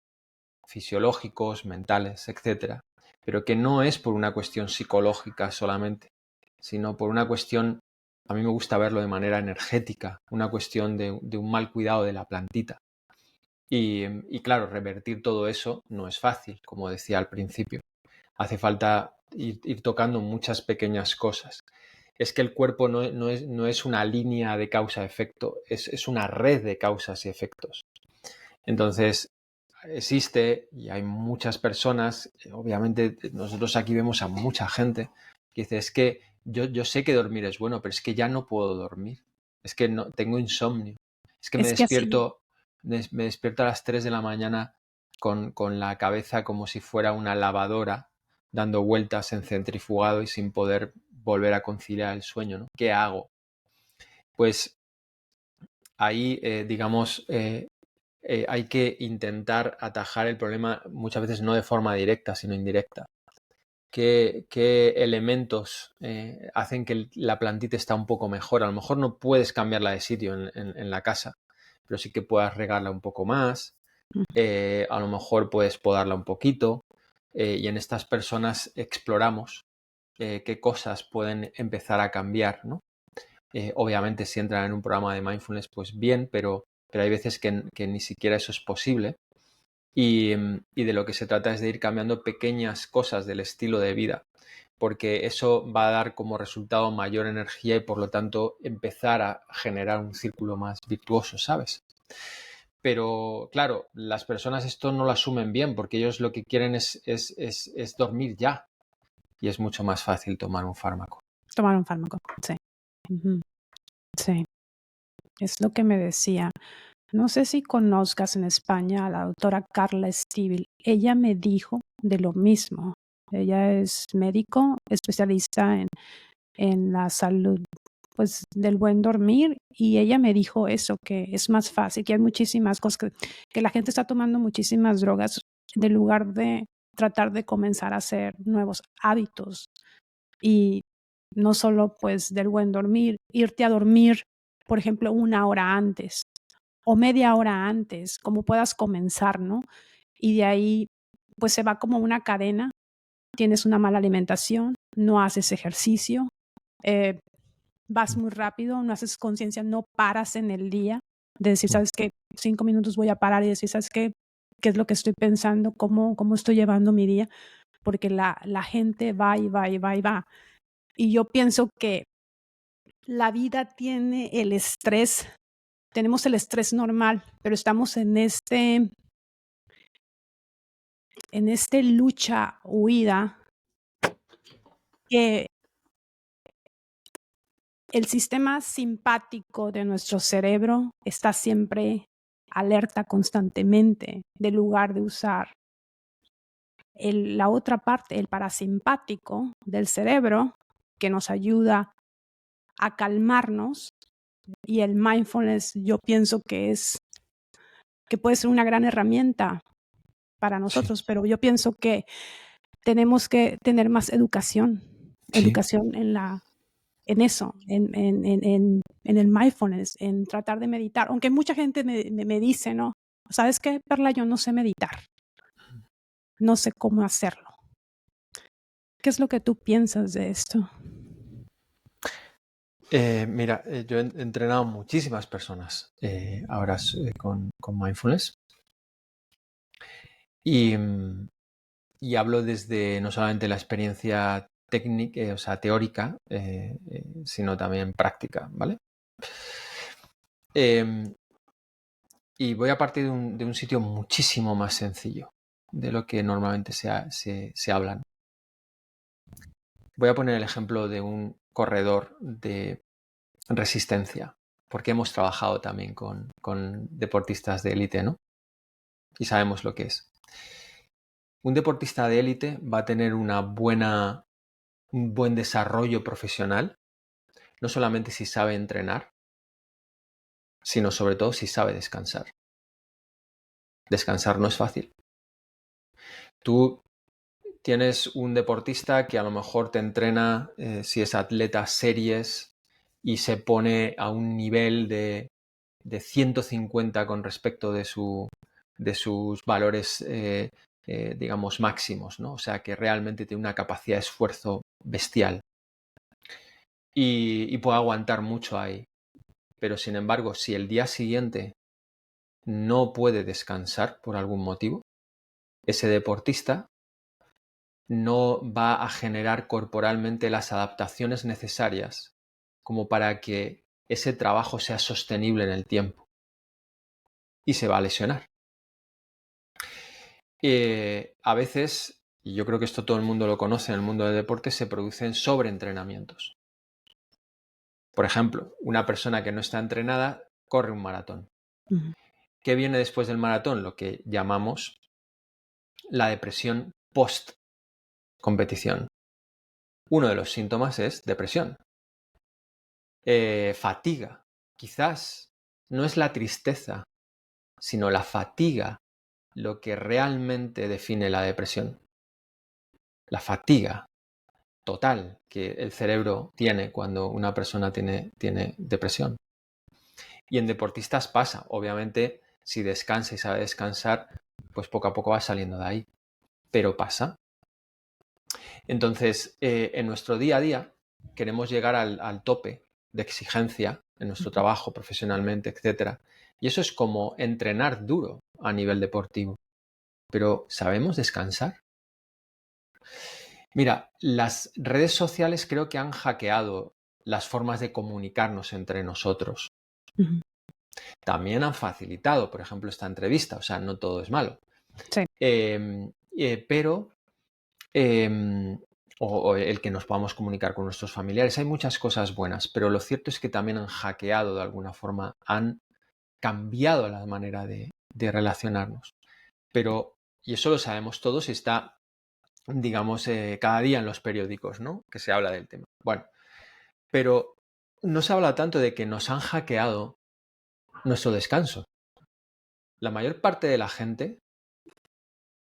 fisiológicos, mentales, etcétera, pero que no es por una cuestión psicológica solamente, sino por una cuestión, a mí me gusta verlo de manera energética, una cuestión de un mal cuidado de la plantita. Y claro, revertir todo eso no es fácil, como decía al principio. Hace falta ir tocando muchas pequeñas cosas. Es que el cuerpo no es una línea de causa-efecto, es una red de causas y efectos. Entonces, existe y hay muchas personas, obviamente nosotros aquí vemos a mucha gente que dice, es que yo sé que dormir es bueno, pero es que ya no puedo dormir, es que no, tengo insomnio, es que Es que así, me despierto a las 3 de la mañana con la cabeza como si fuera una lavadora, dando vueltas en centrifugado y sin poder volver a conciliar el sueño, ¿no? ¿Qué hago? Pues ahí, digamos, hay que intentar atajar el problema muchas veces no de forma directa, sino indirecta. ¿Qué elementos hacen que la plantita está un poco mejor? A lo mejor no puedes cambiarla de sitio en la casa, pero sí que puedas regarla un poco más. mm, A lo mejor puedes podarla un poquito. Y en estas personas exploramos qué cosas pueden empezar a cambiar, ¿no? Obviamente, si entran en un programa de mindfulness, pues bien, pero hay veces que ni siquiera eso es posible. Y de lo que se trata es de ir cambiando pequeñas cosas del estilo de vida, porque eso va a dar como resultado mayor energía y por lo tanto empezar a generar un círculo más virtuoso, ¿sabes? Pero claro, las personas esto no lo asumen bien porque ellos lo que quieren es dormir ya y es mucho más fácil tomar un fármaco. tomar un fármaco. Sí. Ujú. Sí. Es lo que me decía. No sé si conozcas en España a la doctora Carla Estíbil. Ella me dijo de lo mismo. Ella es médico, especialista en la salud, pues, del buen dormir, y ella me dijo eso, que es más fácil, que hay muchísimas cosas, que la gente está tomando muchísimas drogas en lugar de tratar de comenzar a hacer nuevos hábitos. Y no solo, pues, del buen dormir, irte a dormir, por ejemplo, 1 hora antes o media hora antes, como puedas comenzar, ¿no? Y de ahí, pues, se va como una cadena. Tienes una mala alimentación, no haces ejercicio, eh, vas muy rápido, no haces conciencia, no paras en el día de decir: "¿Sabes qué? 5 minutos voy a parar", y decir: "¿Sabes qué? ¿Qué es lo que estoy pensando? ¿Cómo estoy llevando mi día?". porque la gente va y va y va y va. Y yo pienso que la vida tiene el estrés, tenemos el estrés normal, pero estamos en este lucha, huida, que el sistema simpático de nuestro cerebro está siempre alerta constantemente, de lugar de usar la otra parte, el parasimpático del cerebro, que nos ayuda a calmarnos. Y el mindfulness, yo pienso que puede ser una gran herramienta para Sí, nosotros, pero yo pienso que tenemos que tener más educación sí. en eso, en el mindfulness, en tratar de meditar. Aunque mucha gente me dice, ¿no? ¿Sabes qué, Perla? Yo no sé meditar, no sé cómo hacerlo. ¿Qué es lo que tú piensas de esto? Mira, yo he entrenado muchísimas personas ahora con mindfulness y, y hablo desde no solamente la experiencia técnica, o sea, teórica, sino también práctica, ¿vale? Em, y voy a partir de un sitio muchísimo más sencillo de lo que normalmente se hablan. Voy a poner el ejemplo de un corredor de resistencia, porque hemos trabajado también con deportistas de élite, ¿no? Y sabemos lo que es. Un deportista de élite va a tener un buen desarrollo profesional, no solamente si sabe entrenar, sino sobre todo si sabe descansar. Descansar no es fácil. Tú tienes un deportista que a lo mejor te entrena, si es atleta, series y se pone a un nivel de 150 con respecto de sus valores, digamos, máximos, ¿no? O sea, que realmente tiene una capacidad de esfuerzo bestial y puede aguantar mucho ahí. Pero sin embargo, si el día siguiente no puede descansar por algún motivo, ese deportista no va a generar corporalmente las adaptaciones necesarias como para que ese trabajo sea sostenible en el tiempo y se va a lesionar. A veces, y yo creo que esto todo el mundo lo conoce en el mundo del deporte, se producen sobreentrenamientos. Por ejemplo, una persona que no está entrenada corre un maratón. Ujú. ¿Qué viene después del maratón? Lo que llamamos la depresión post-competición. Uno de los síntomas es depresión. Fatiga. Quizás no es la tristeza, sino la fatiga lo que realmente define la depresión. La fatiga total que el cerebro tiene cuando una persona tiene depresión. Y en deportistas pasa, obviamente, si descansa y sabe descansar, pues poco a poco va saliendo de ahí. Pero pasa. Entonces, en nuestro día a día queremos llegar al tope de exigencia en nuestro trabajo, profesionalmente, etc. Y eso es como entrenar duro a nivel deportivo. Pero ¿sabemos descansar? Mira, las redes sociales creo que han hackeado las formas de comunicarnos entre nosotros. Ujú. También han facilitado, por ejemplo, esta entrevista, o sea, no todo es malo. Sí. Pero o el que nos podamos comunicar con nuestros familiares. Hay muchas cosas buenas, pero lo cierto es que también han hackeado de alguna forma, han cambiado la manera de relacionarnos. Pero, y eso lo sabemos todos y está, digamos, cada día en los periódicos, ¿no? Que se habla del tema. Bueno, pero no se habla tanto de que nos han hackeado nuestro descanso. La mayor parte de la gente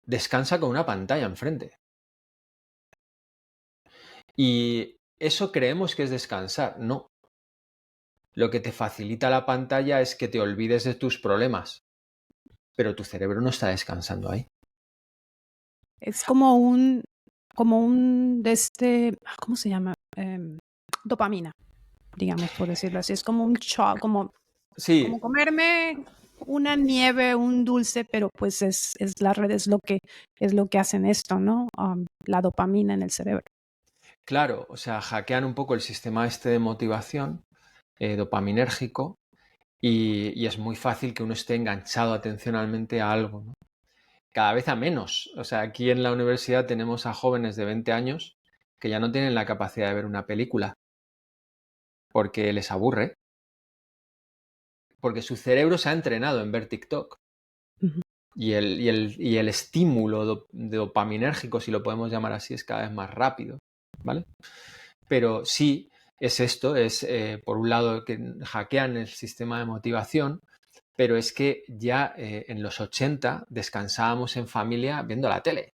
descansa con una pantalla enfrente. Y eso creemos que es descansar. No. Lo que te facilita la pantalla es que te olvides de tus problemas, pero tu cerebro no está descansando ahí. Es como un de ¿cómo se llama? Dopamina, digamos, por decirlo así. Es como un shock, como Sí, comerme. una nieve, un dulce, pero pues la red es lo que hacen esto, ¿no? La dopamina en el cerebro. Claro, o sea, hackean un poco el sistema este de motivación dopaminérgico y es muy fácil que uno esté enganchado atencionalmente a algo, ¿no? Cada vez a menos. O sea, aquí en la universidad tenemos a jóvenes de 20 años que ya no tienen la capacidad de ver una película porque les aburre, porque su cerebro se ha entrenado en ver TikTok. Ujú. Y el estímulo dopaminérgico, si lo podemos llamar así, es cada vez más rápido, ¿vale? Pero sí, es esto, es por un lado que hackean el sistema de motivación, pero es que ya en los 80 descansábamos en familia viendo la tele.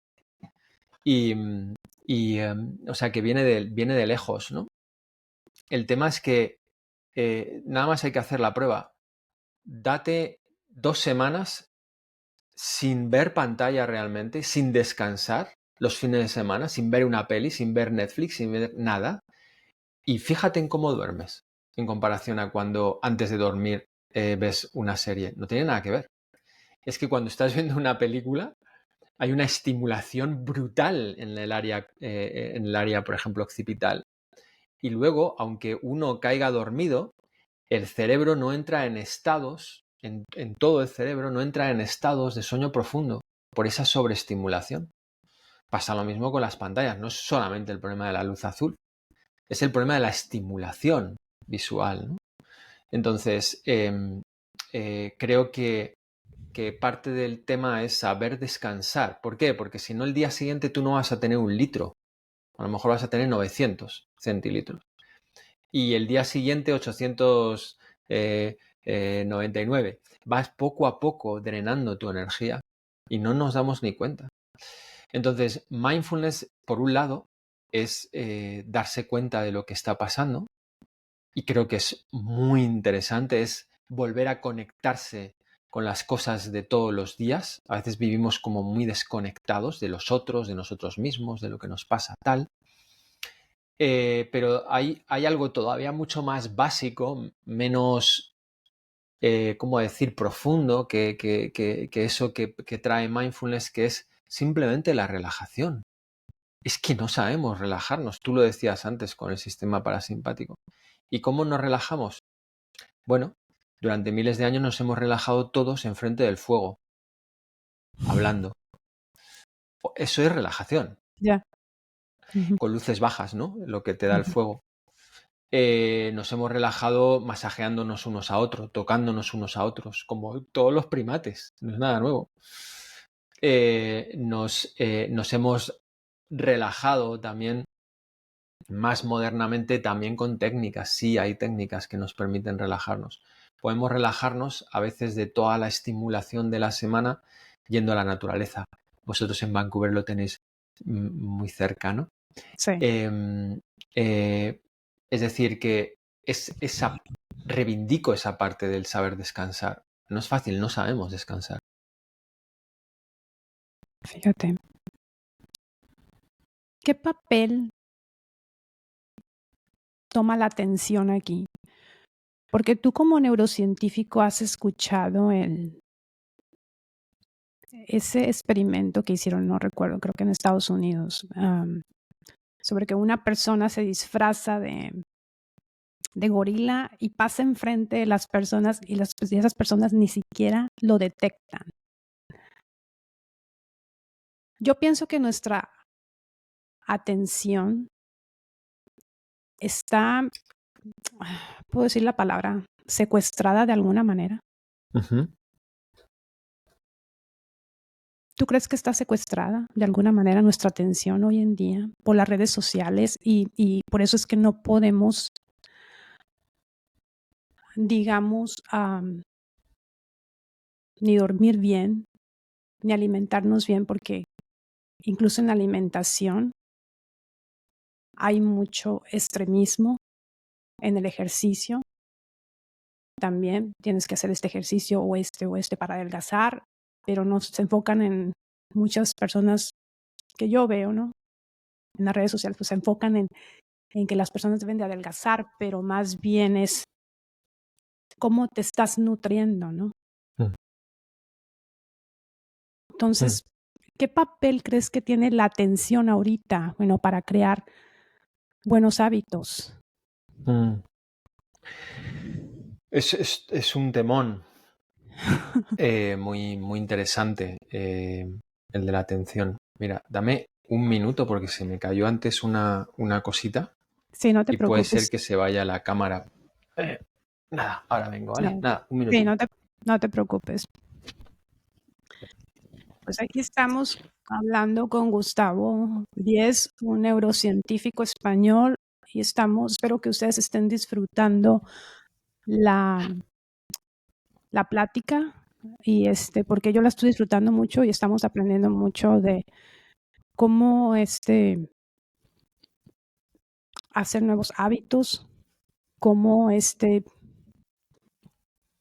O sea, que viene de lejos, ¿no? El tema es que nada más hay que hacer la prueba. Date 2 semanas sin ver pantalla realmente, sin descansar los fines de semana, sin ver una peli, sin ver Netflix, sin ver nada. Y fíjate en cómo duermes en comparación a cuando antes de dormir ves una serie. No tiene nada que ver. Es que cuando estás viendo una película hay una estimulación brutal en el área, por ejemplo, occipital. Y luego, aunque uno caiga dormido, el cerebro no entra en estados, en todo el cerebro, no entra en estados de sueño profundo por esa sobreestimulación. Pasa lo mismo con las pantallas, no es solamente el problema de la luz azul, es el problema de la estimulación visual, ¿no? Entonces, creo que parte del tema es saber descansar. ¿Por qué? Porque si no, el día siguiente tú no vas a tener 1 litro, a lo mejor vas a tener 900 centilitros. Y el día siguiente 899. Vas poco a poco drenando tu energía y no nos damos ni cuenta. Entonces, mindfulness, por un lado, es darse cuenta de lo que está pasando y creo que es muy interesante, es volver a conectarse con las cosas de todos los días. A veces vivimos como muy desconectados de los otros, de nosotros mismos, de lo que nos pasa, tal. Pero hay algo todavía mucho más básico, menos, ¿cómo decir?, profundo que eso que trae mindfulness, que es simplemente la relajación. Es que no sabemos relajarnos, tú lo decías antes con el sistema parasimpático. ¿Y cómo nos relajamos? Bueno, durante miles de años nos hemos relajado todos enfrente del fuego, hablando. Eso es relajación, Ya. Ujú. con luces bajas, ¿no? Lo que te da el fuego. Nos hemos relajado masajeándonos unos a otros, tocándonos unos a otros, como todos los primates, no es nada nuevo. Nos hemos relajado también más modernamente, también con técnicas. Sí, hay técnicas que nos permiten relajarnos. Podemos relajarnos a veces de toda la estimulación de la semana yendo a la naturaleza. Vosotros en Vancouver lo tenéis muy cercano. Sí. Eh, es decir, que reivindico esa parte del saber descansar. No es fácil, no sabemos descansar. Fíjate. ¿Qué papel toma la atención aquí? Porque tú como neurocientífico has escuchado ese experimento que hicieron, no recuerdo, creo que en Estados Unidos, sobre que una persona se disfraza de gorila y pasa enfrente de las personas y esas personas ni siquiera lo detectan. Yo pienso que nuestra atención está, puedo decir la palabra, secuestrada de alguna manera. Ujú. ¿Tú crees que está secuestrada de alguna manera nuestra atención hoy en día por las redes sociales y por eso es que no podemos, digamos, ni dormir bien, ni alimentarnos bien, porque incluso en la alimentación hay mucho extremismo en el ejercicio? También tienes que hacer este ejercicio o este para adelgazar, pero no se enfocan en muchas personas que yo veo, ¿no? En las redes sociales, pues se enfocan en que las personas deben de adelgazar, pero más bien es cómo te estás nutriendo, ¿no? Mm. Entonces, ¿qué papel crees que tiene la atención ahorita, bueno, para crear buenos hábitos? Mm. Es un temón muy, muy interesante, el de la atención. Mira, dame un minuto porque se me cayó antes una cosita Sí, no te y puede ser preocupes. que se vaya la cámara. Nada, ahora vengo, ¿vale? No, Nada, un sí, minutito. no te preocupes. Pues aquí estamos hablando con Gustavo Diez, un neurocientífico español, y espero que ustedes estén disfrutando la, la plática, y porque yo la estoy disfrutando mucho y estamos aprendiendo mucho de cómo hacer nuevos hábitos, cómo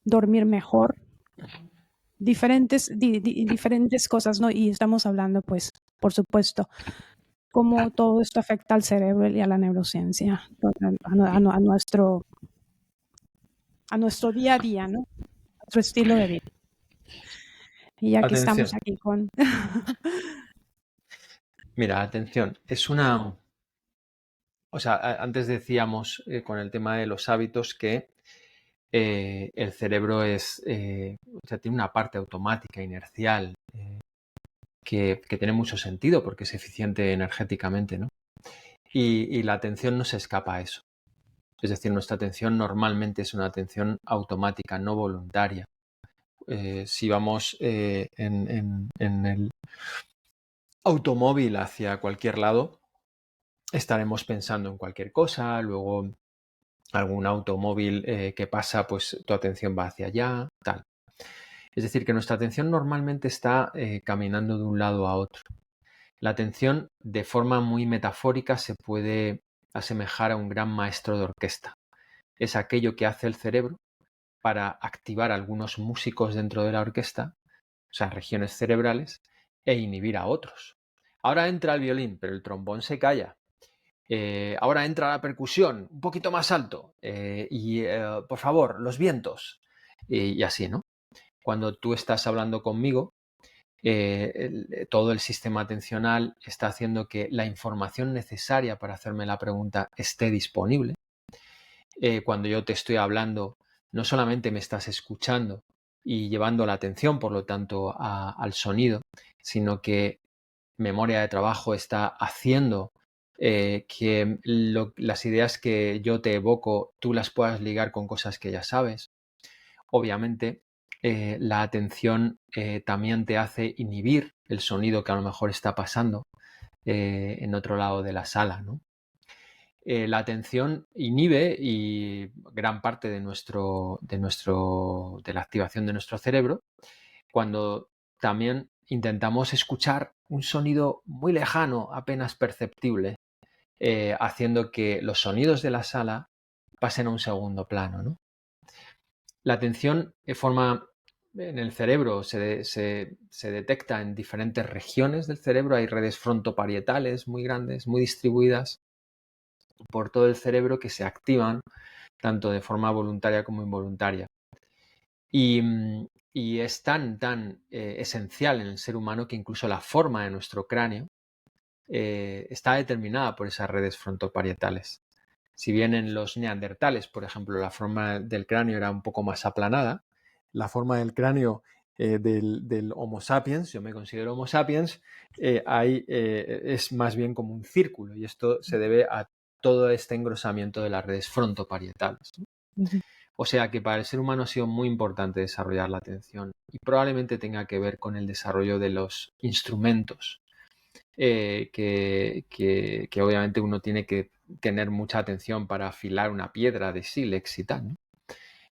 dormir mejor, diferentes cosas, ¿no? Y estamos hablando, pues, por supuesto, cómo todo esto afecta al cerebro y a la neurociencia, a nuestro día a día, ¿no? A nuestro estilo de vida. Y ya que estamos Atención. aquí con... Mira, atención. Antes decíamos con el tema de los hábitos que el cerebro tiene una parte automática, inercial, que tiene mucho sentido porque es eficiente energéticamente, ¿no? Y la atención no se escapa a eso. Es decir, nuestra atención normalmente es una atención automática, no voluntaria. Si vamos en el automóvil hacia cualquier lado, estaremos pensando en cualquier cosa, luego algún automóvil que pasa, pues tu atención va hacia allá, tal. Es decir, que nuestra atención normalmente está caminando de un lado a otro. La atención, de forma muy metafórica, se puede asemejar a un gran maestro de orquesta. Es aquello que hace el cerebro para activar algunos músicos dentro de la orquesta, o sea, regiones cerebrales, e inhibir a otros. Ahora entra el violín, pero el trombón se calla. Ahora entra la percusión, un poquito más alto. Por favor, los vientos. Y así, ¿no? Cuando tú estás hablando conmigo, todo el sistema atencional está haciendo que la información necesaria para hacerme la pregunta esté disponible. Cuando yo te estoy hablando, no solamente me estás escuchando y llevando la atención, por lo tanto, al sonido, sino que memoria de trabajo está haciendo que las ideas que yo te evoco, tú las puedas ligar con cosas que ya sabes. Obviamente, la atención también te hace inhibir el sonido que a lo mejor está pasando en otro lado de la sala, ¿no? La atención inhibe y gran parte de la activación de nuestro cerebro cuando también intentamos escuchar un sonido muy lejano, apenas perceptible, haciendo que los sonidos de la sala pasen a un segundo plano, ¿no? La atención forma en el cerebro, se detecta en diferentes regiones del cerebro, hay redes frontoparietales muy grandes, muy distribuidas por todo el cerebro que se activan tanto de forma voluntaria como involuntaria. Y es tan esencial en el ser humano que incluso la forma de nuestro cráneo está determinada por esas redes frontoparietales. Si bien en los neandertales, por ejemplo, la forma del cráneo era un poco más aplanada, la forma del cráneo del Homo sapiens, yo me considero Homo sapiens, es más bien como un círculo y esto se debe a todo este engrosamiento de las redes frontoparietales. Ujú. O sea que para el ser humano ha sido muy importante desarrollar la atención y probablemente tenga que ver con el desarrollo de los instrumentos, que obviamente uno tiene que tener mucha atención para afilar una piedra de sílex y tal, ¿no?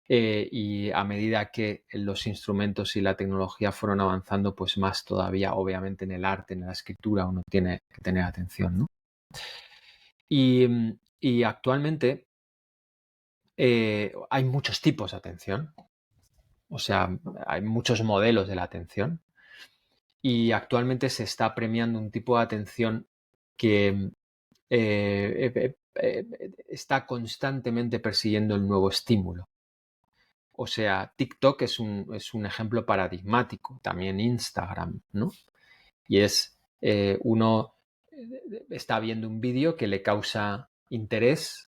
Y a medida que los instrumentos y la tecnología fueron avanzando, pues más todavía, obviamente en el arte, en la escritura, uno tiene que tener atención, ¿no? Y actualmente hay muchos tipos de atención. O sea, hay muchos modelos de la atención y actualmente se está premiando un tipo de atención que está constantemente persiguiendo el nuevo estímulo. O sea, TikTok es un ejemplo paradigmático, también Instagram, ¿no? Y es uno está viendo un vídeo que le causa interés,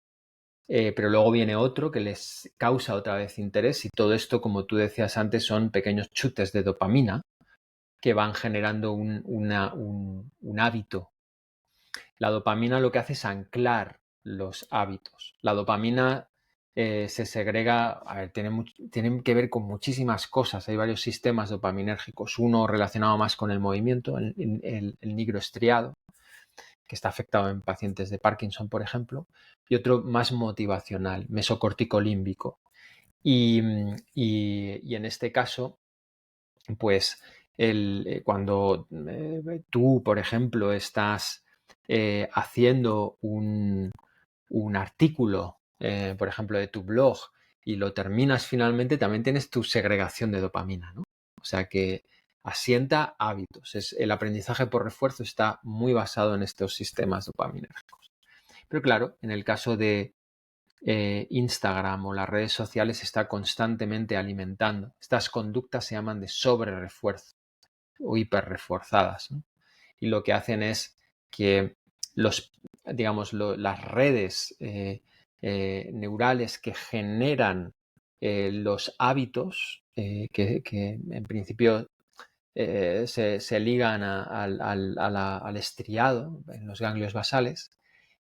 pero luego viene otro que les causa otra vez interés, y todo esto, como tú decías antes, son pequeños chutes de dopamina que van generando un hábito. La dopamina lo que hace es anclar los hábitos. La dopamina se segrega, a ver, tiene que ver con muchísimas cosas. Hay varios sistemas dopaminérgicos. Uno relacionado más con el movimiento, el nigroestriado, que está afectado en pacientes de Parkinson, por ejemplo, y otro más motivacional, mesocorticolímbico. Y en este caso, pues cuando tú, por ejemplo, estás haciendo un artículo, por ejemplo, de tu blog, y lo terminas finalmente, también tienes tu segregación de dopamina, ¿no? O sea que asienta hábitos. El aprendizaje por refuerzo está muy basado en estos sistemas dopaminérgicos. Pero claro, en el caso de Instagram o las redes sociales, se está constantemente alimentando. Estas conductas se llaman de sobre-refuerzo o hiperrefuerzadas, ¿no? Y lo que hacen es que las redes neurales que generan los hábitos, que en principio se ligan al estriado en los ganglios basales,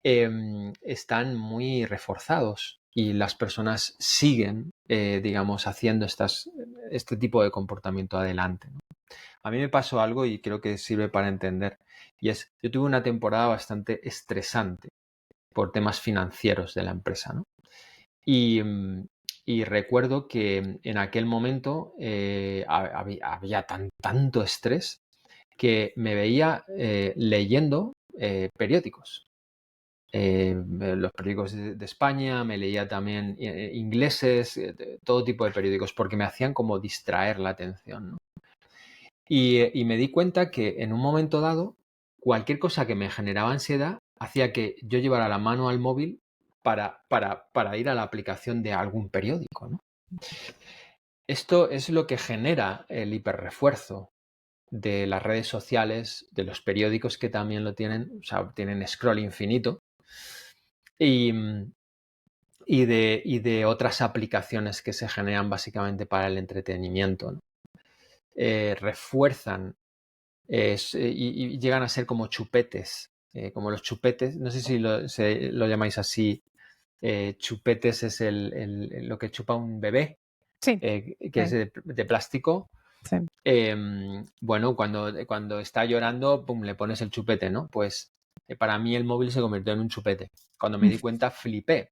están muy reforzados, y las personas siguen, haciendo este tipo de comportamiento adelante, ¿no? A mí me pasó algo y creo que sirve para entender, y yo tuve una temporada bastante estresante por temas financieros de la empresa, ¿no? Y recuerdo que en aquel momento había tanto estrés que me veía leyendo periódicos. Los periódicos de España, me leía también ingleses, todo tipo de periódicos, porque me hacían como distraer la atención, ¿no? Y me di cuenta que en un momento dado, cualquier cosa que me generaba ansiedad hacía que yo llevara la mano al móvil para ir a la aplicación de algún periódico, ¿no? Esto es lo que genera el hiperrefuerzo de las redes sociales, de los periódicos, que también lo tienen, o sea, tienen scroll infinito, y, y de otras aplicaciones que se generan básicamente para el entretenimiento, ¿no? Refuerzan y llegan a ser como chupetes, como los chupetes, no sé si lo llamáis así. Chupetes es lo que chupa un bebé, Sí, que es de plástico. sí. Bueno, cuando está llorando, pum, le pones el chupete, ¿no? Pues para mí el móvil se convirtió en un chupete. Cuando me di cuenta, flipé,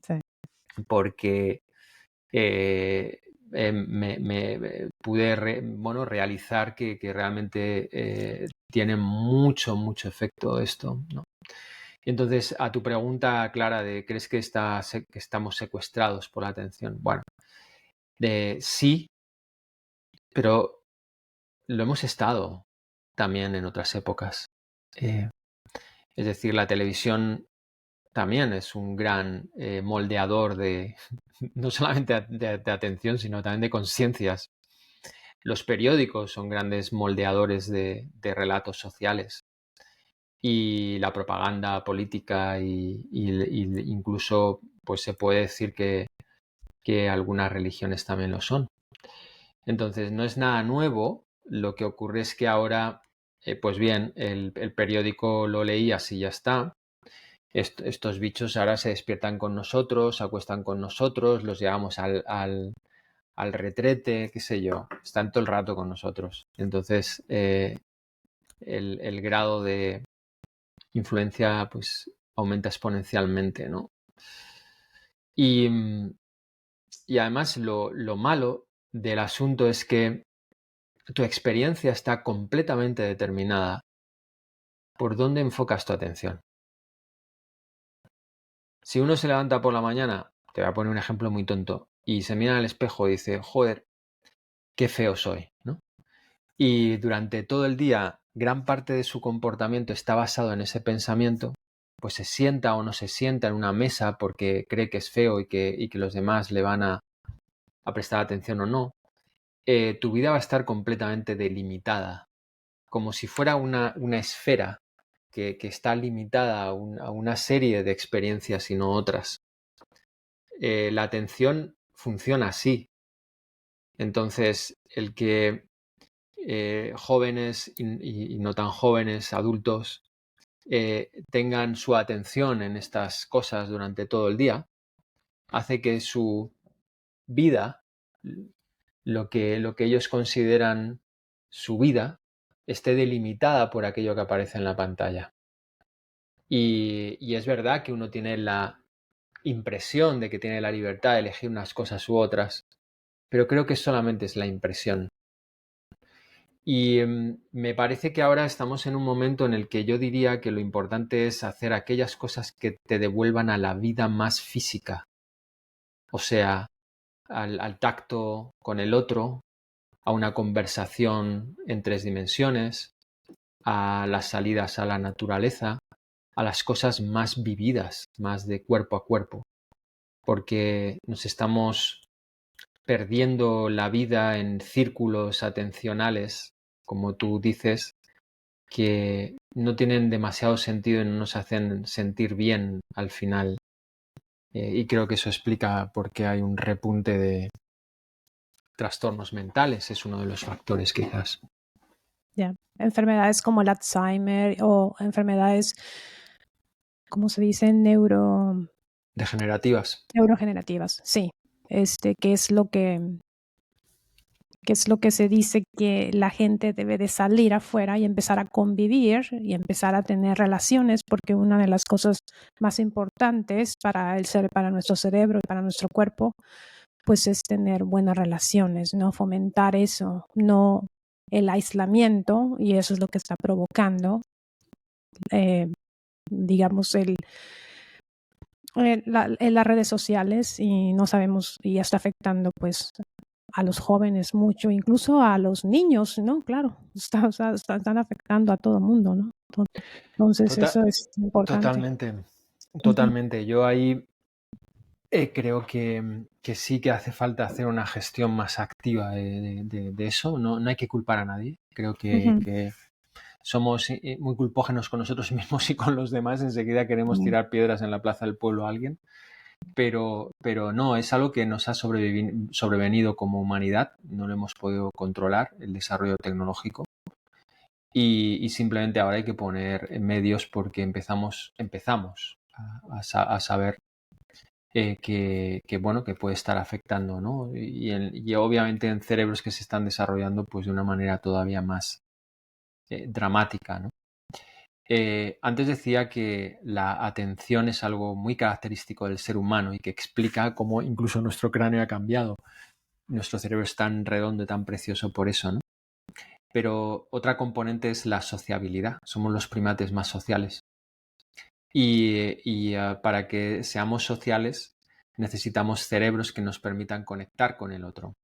Sí. porque me pude realizar que realmente tiene mucho, mucho efecto esto, ¿no? Entonces, a tu pregunta, Clara, de ¿crees que estamos secuestrados por la atención? Bueno, sí, pero lo hemos estado también en otras épocas. Es decir, la televisión también es un gran moldeador no solamente de atención, sino también de conciencias. Los periódicos son grandes moldeadores de relatos sociales, y la propaganda política, y incluso pues se puede decir que algunas religiones también lo son. Entonces, no es nada nuevo. Lo que ocurre es que ahora, pues bien, el periódico lo leías y ya está. Estos bichos ahora se despiertan con nosotros, se acuestan con nosotros, los llevamos al retrete, qué sé yo, están todo el rato con nosotros. Entonces, el grado de influencia pues aumenta exponencialmente, ¿no? Y, y además lo malo del asunto es que tu experiencia está completamente determinada por dónde enfocas tu atención. Si uno se levanta por la mañana, te voy a poner un ejemplo muy tonto, y se mira al espejo y dice, joder, qué feo soy, ¿no? Y durante todo el día, gran parte de su comportamiento está basado en ese pensamiento, pues se sienta o no se sienta en una mesa porque cree que es feo y que los demás le van a a prestar atención o no, tu vida va a estar completamente delimitada, como si fuera una esfera que está limitada a una serie de experiencias y no otras. La atención funciona así. Entonces, el que jóvenes y no tan jóvenes, adultos, tengan su atención en estas cosas durante todo el día, hace que su vida, lo que ellos consideran su vida, esté delimitada por aquello que aparece en la pantalla. Y es verdad que uno tiene la impresión de que tiene la libertad de elegir unas cosas u otras, pero creo que solamente es la impresión. Y me parece que ahora estamos en un momento en el que yo diría que lo importante es hacer aquellas cosas que te devuelvan a la vida más física, o sea, al tacto con el otro, a una conversación en 3 dimensiones, a las salidas a la naturaleza, a las cosas más vividas, más de cuerpo a cuerpo, porque nos estamos perdiendo la vida en círculos atencionales, como tú dices, que no tienen demasiado sentido y no nos hacen sentir bien al final. Y creo que eso explica por qué hay un repunte de trastornos mentales, es uno de los factores quizás. Ya. Enfermedades como el Alzheimer o enfermedades, ¿cómo se dice? Degenerativas. Neurogenerativas, sí. Que es lo que se dice que la gente debe de salir afuera y empezar a convivir y empezar a tener relaciones, porque una de las cosas más importantes para nuestro cerebro y para nuestro cuerpo, pues es tener buenas relaciones, ¿no? Fomentar eso, no el aislamiento, y eso es lo que está provocando, digamos, en las redes sociales, y no sabemos, y está afectando pues a los jóvenes mucho, incluso a los niños, ¿no? Claro, o sea, están afectando a todo el mundo, ¿no? Entonces Tota- eso es importante. Totalmente, Ujú, totalmente. Yo ahí creo que sí que hace falta hacer una gestión más activa de eso. No hay que culpar a nadie. Creo ujú, que somos muy culpógenos con nosotros mismos y con los demás. Enseguida queremos mm. tirar piedras en la plaza del pueblo a alguien. Pero no, es algo que nos ha sobrevenido como humanidad. No lo hemos podido controlar, el desarrollo tecnológico. Y simplemente ahora hay que poner medios porque empezamos a saber bueno, que puede estar afectando, ¿no? Y obviamente en cerebros que se están desarrollando pues de una manera todavía más dramática, ¿no? Antes decía que la atención es algo muy característico del ser humano y que explica cómo incluso nuestro cráneo ha cambiado. Nuestro cerebro es tan redondo y tan precioso por eso, ¿no? Pero otra componente es la sociabilidad. Somos los primates más sociales. Y para que seamos sociales necesitamos cerebros que nos permitan conectar con el otro.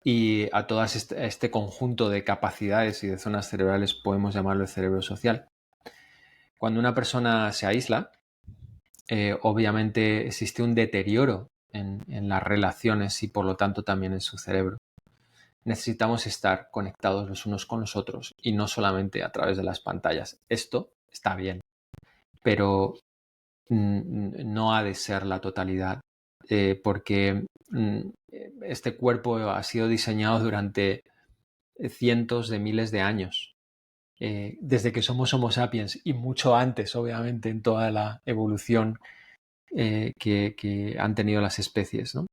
Y a todo este conjunto de capacidades y de zonas cerebrales podemos llamarlo el cerebro social. Cuando una persona se aísla, obviamente existe un deterioro en las relaciones y por lo tanto también en su cerebro. Necesitamos estar conectados los unos con los otros y no solamente a través de las pantallas. Esto está bien, pero no ha de ser la totalidad, porque este cuerpo ha sido diseñado durante cientos de miles de años, desde que somos Homo sapiens y mucho antes, obviamente, en toda la evolución que han tenido las especies, ¿no?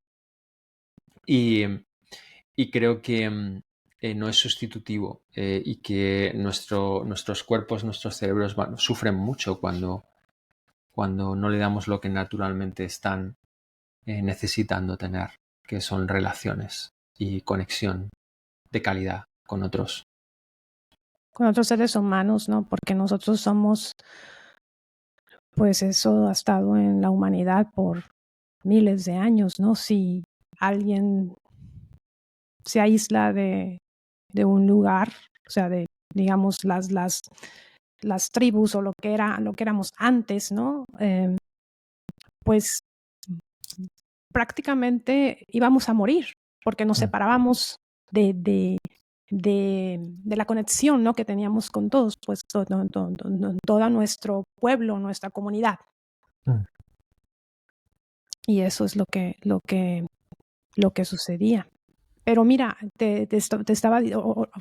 Y, y creo que no es sustitutivo y que nuestros cuerpos, nuestros cerebros sufren mucho cuando no le damos lo que naturalmente están necesitando tener, que son relaciones y conexión de calidad con otros. Con otros seres humanos, ¿no? Porque nosotros somos, pues eso ha estado en la humanidad por miles de años, ¿no? Si alguien se aísla de un lugar, o sea, de, digamos, las tribus o lo que éramos antes, ¿no? Pues prácticamente íbamos a morir porque nos separábamos de la conexión, ¿no?, que teníamos con todos, pues todo nuestro pueblo, nuestra comunidad. Y eso es lo que sucedía. Pero mira, te estaba,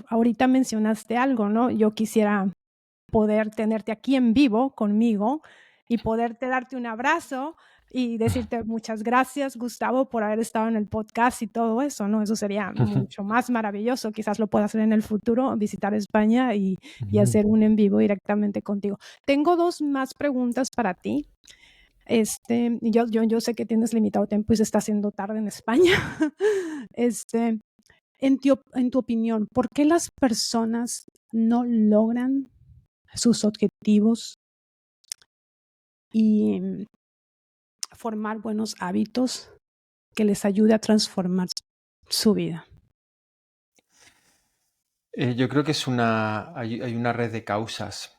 ahorita mencionaste algo, ¿no? Yo quisiera poder tenerte aquí en vivo conmigo y poderte darte un abrazo y decirte muchas gracias, Gustavo, por haber estado en el podcast y todo eso, ¿no? Eso sería mucho más maravilloso. Quizás lo pueda hacer en el futuro, visitar España y hacer un en vivo directamente contigo. Tengo 2 más preguntas para ti. Yo sé que tienes limitado tiempo y se está haciendo tarde en España. En tu opinión, ¿por qué las personas no logran sus objetivos y formar buenos hábitos que les ayude a transformar su vida? Yo creo que hay una red de causas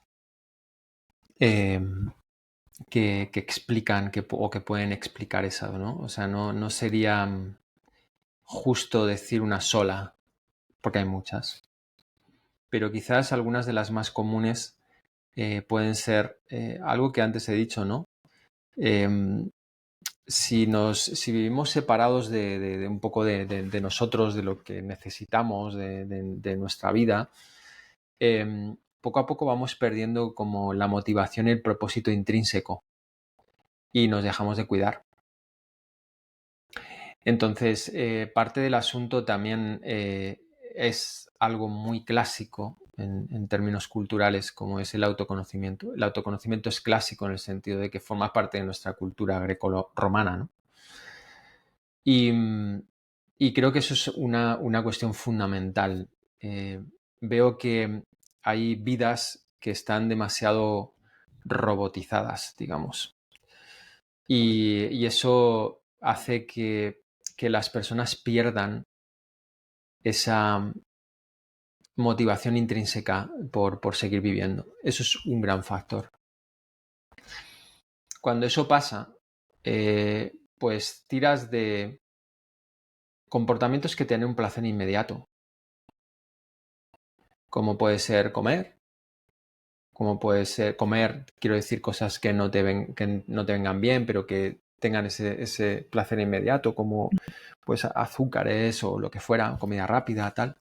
que explican o que pueden explicar eso, ¿no? O sea, no sería justo decir una sola, porque hay muchas. Pero quizás algunas de las más comunes pueden ser algo que antes he dicho, ¿no? Si vivimos separados de un poco de nosotros, de lo que necesitamos, de nuestra vida, poco a poco vamos perdiendo como la motivación y el propósito intrínseco y nos dejamos de cuidar. Entonces, parte del asunto también es algo muy clásico en términos culturales, como es el autoconocimiento. El autoconocimiento es clásico en el sentido de que forma parte de nuestra cultura greco-romana, ¿no? Y creo que eso es una cuestión fundamental. Veo que hay vidas que están demasiado robotizadas, digamos. Y eso hace que las personas pierdan esa motivación intrínseca por seguir viviendo. Eso es un gran factor. Cuando eso pasa, pues tiras de comportamientos que tienen un placer inmediato, como puede ser comer, como puede ser comer, quiero decir, cosas que no te vengan bien, pero que tengan ese placer inmediato, como pues azúcares o lo que fuera, comida rápida, tal.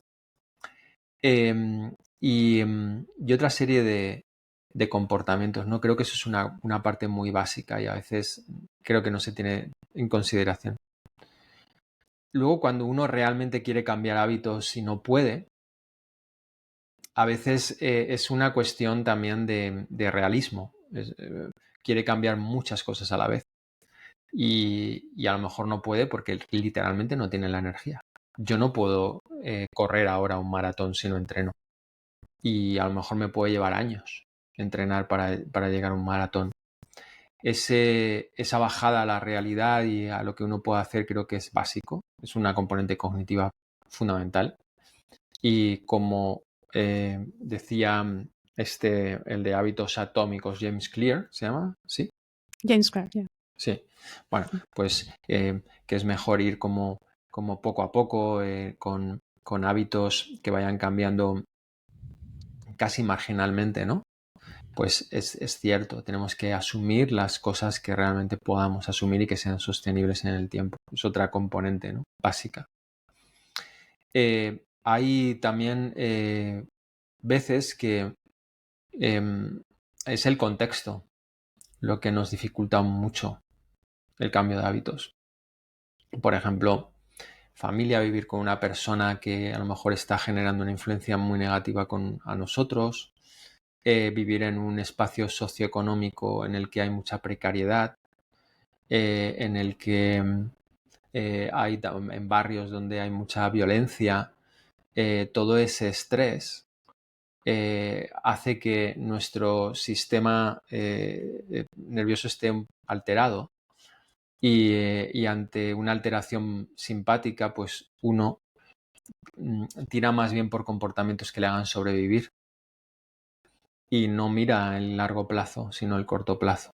Y otra serie de comportamientos, ¿no? Creo que eso es una parte muy básica y a veces creo que no se tiene en consideración. Luego, cuando uno realmente quiere cambiar hábitos y no puede, a veces es una cuestión también de realismo. Quiere cambiar muchas cosas a la vez y a lo mejor no puede porque literalmente no tiene la energía. Yo no puedo correr ahora un maratón si no entreno y a lo mejor me puede llevar años entrenar para llegar a un maratón. Esa bajada a la realidad y a lo que uno puede hacer creo que es básico, es una componente cognitiva fundamental. Y como decía el de hábitos atómicos, James Clear, ¿se llama? ¿Sí? James Clear, yeah. Sí. Bueno, pues que es mejor ir como poco a poco, con hábitos que vayan cambiando casi marginalmente, ¿no? Pues es cierto, tenemos que asumir las cosas que realmente podamos asumir y que sean sostenibles en el tiempo. Es otra componente, ¿no?, básica. Hay también veces que es el contexto lo que nos dificulta mucho el cambio de hábitos. Por ejemplo, familia, vivir con una persona que a lo mejor está generando una influencia muy negativa a nosotros, vivir en un espacio socioeconómico en el que hay mucha precariedad, en el que hay en barrios donde hay mucha violencia, todo ese estrés hace que nuestro sistema nervioso esté alterado y ante una alteración simpática, pues uno tira más bien por comportamientos que le hagan sobrevivir y no mira el largo plazo, sino el corto plazo.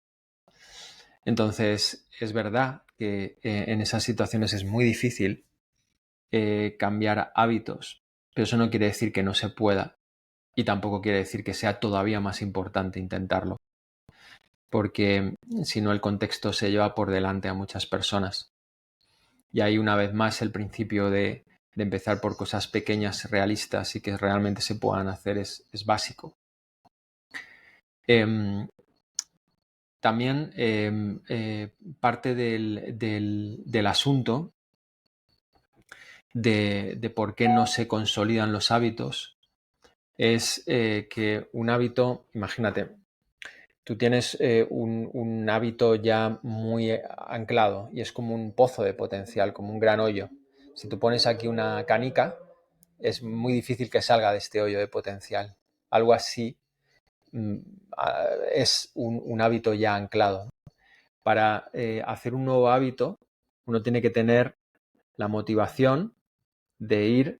Entonces, es verdad que en esas situaciones es muy difícil cambiar hábitos, pero eso no quiere decir que no se pueda y tampoco quiere decir que sea todavía más importante intentarlo, porque si no el contexto se lleva por delante a muchas personas. Y ahí una vez más el principio de empezar por cosas pequeñas, realistas y que realmente se puedan hacer es básico. También parte del asunto de por qué no se consolidan los hábitos es que un hábito, imagínate, tú tienes un hábito ya muy anclado y es como un pozo de potencial, como un gran hoyo. Si tú pones aquí una canica, es muy difícil que salga de este hoyo de potencial. Algo así es un hábito ya anclado. Para hacer un nuevo hábito, uno tiene que tener la motivación de ir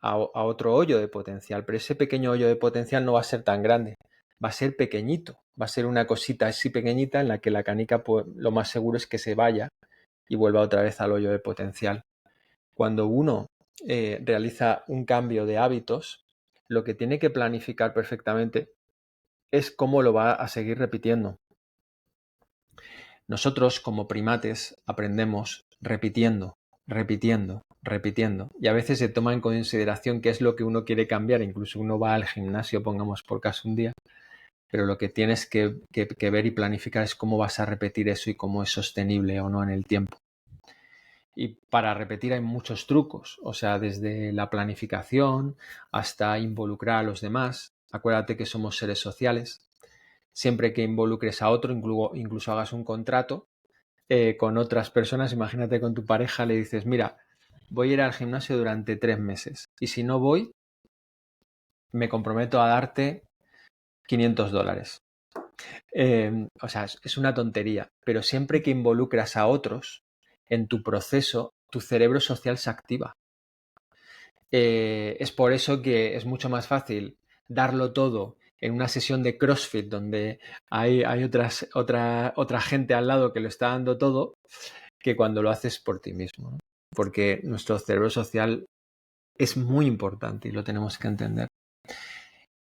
a otro hoyo de potencial, pero ese pequeño hoyo de potencial no va a ser tan grande, va a ser pequeñito, va a ser una cosita así pequeñita en la que la canica, pues, lo más seguro es que se vaya y vuelva otra vez al hoyo de potencial. Cuando uno realiza un cambio de hábitos, lo que tiene que planificar perfectamente es cómo lo va a seguir repitiendo. Nosotros, como primates, aprendemos repitiendo, repitiendo, repitiendo. Y a veces se toma en consideración qué es lo que uno quiere cambiar. Incluso uno va al gimnasio, pongamos por caso un día, pero lo que tienes que ver y planificar es cómo vas a repetir eso y cómo es sostenible o no en el tiempo. Y para repetir hay muchos trucos, o sea, desde la planificación hasta involucrar a los demás. Acuérdate que somos seres sociales. Siempre que involucres a otro, incluso hagas un contrato con otras personas, imagínate con tu pareja, le dices, mira, voy a ir al gimnasio durante 3 meses y si no voy, me comprometo a darte $500. O sea, es una tontería, pero siempre que involucras a otros en tu proceso, tu cerebro social se activa. Es por eso que es mucho más fácil darlo todo en una sesión de CrossFit donde hay otra gente al lado que lo está dando todo que cuando lo haces por ti mismo, ¿no? Porque nuestro cerebro social es muy importante y lo tenemos que entender.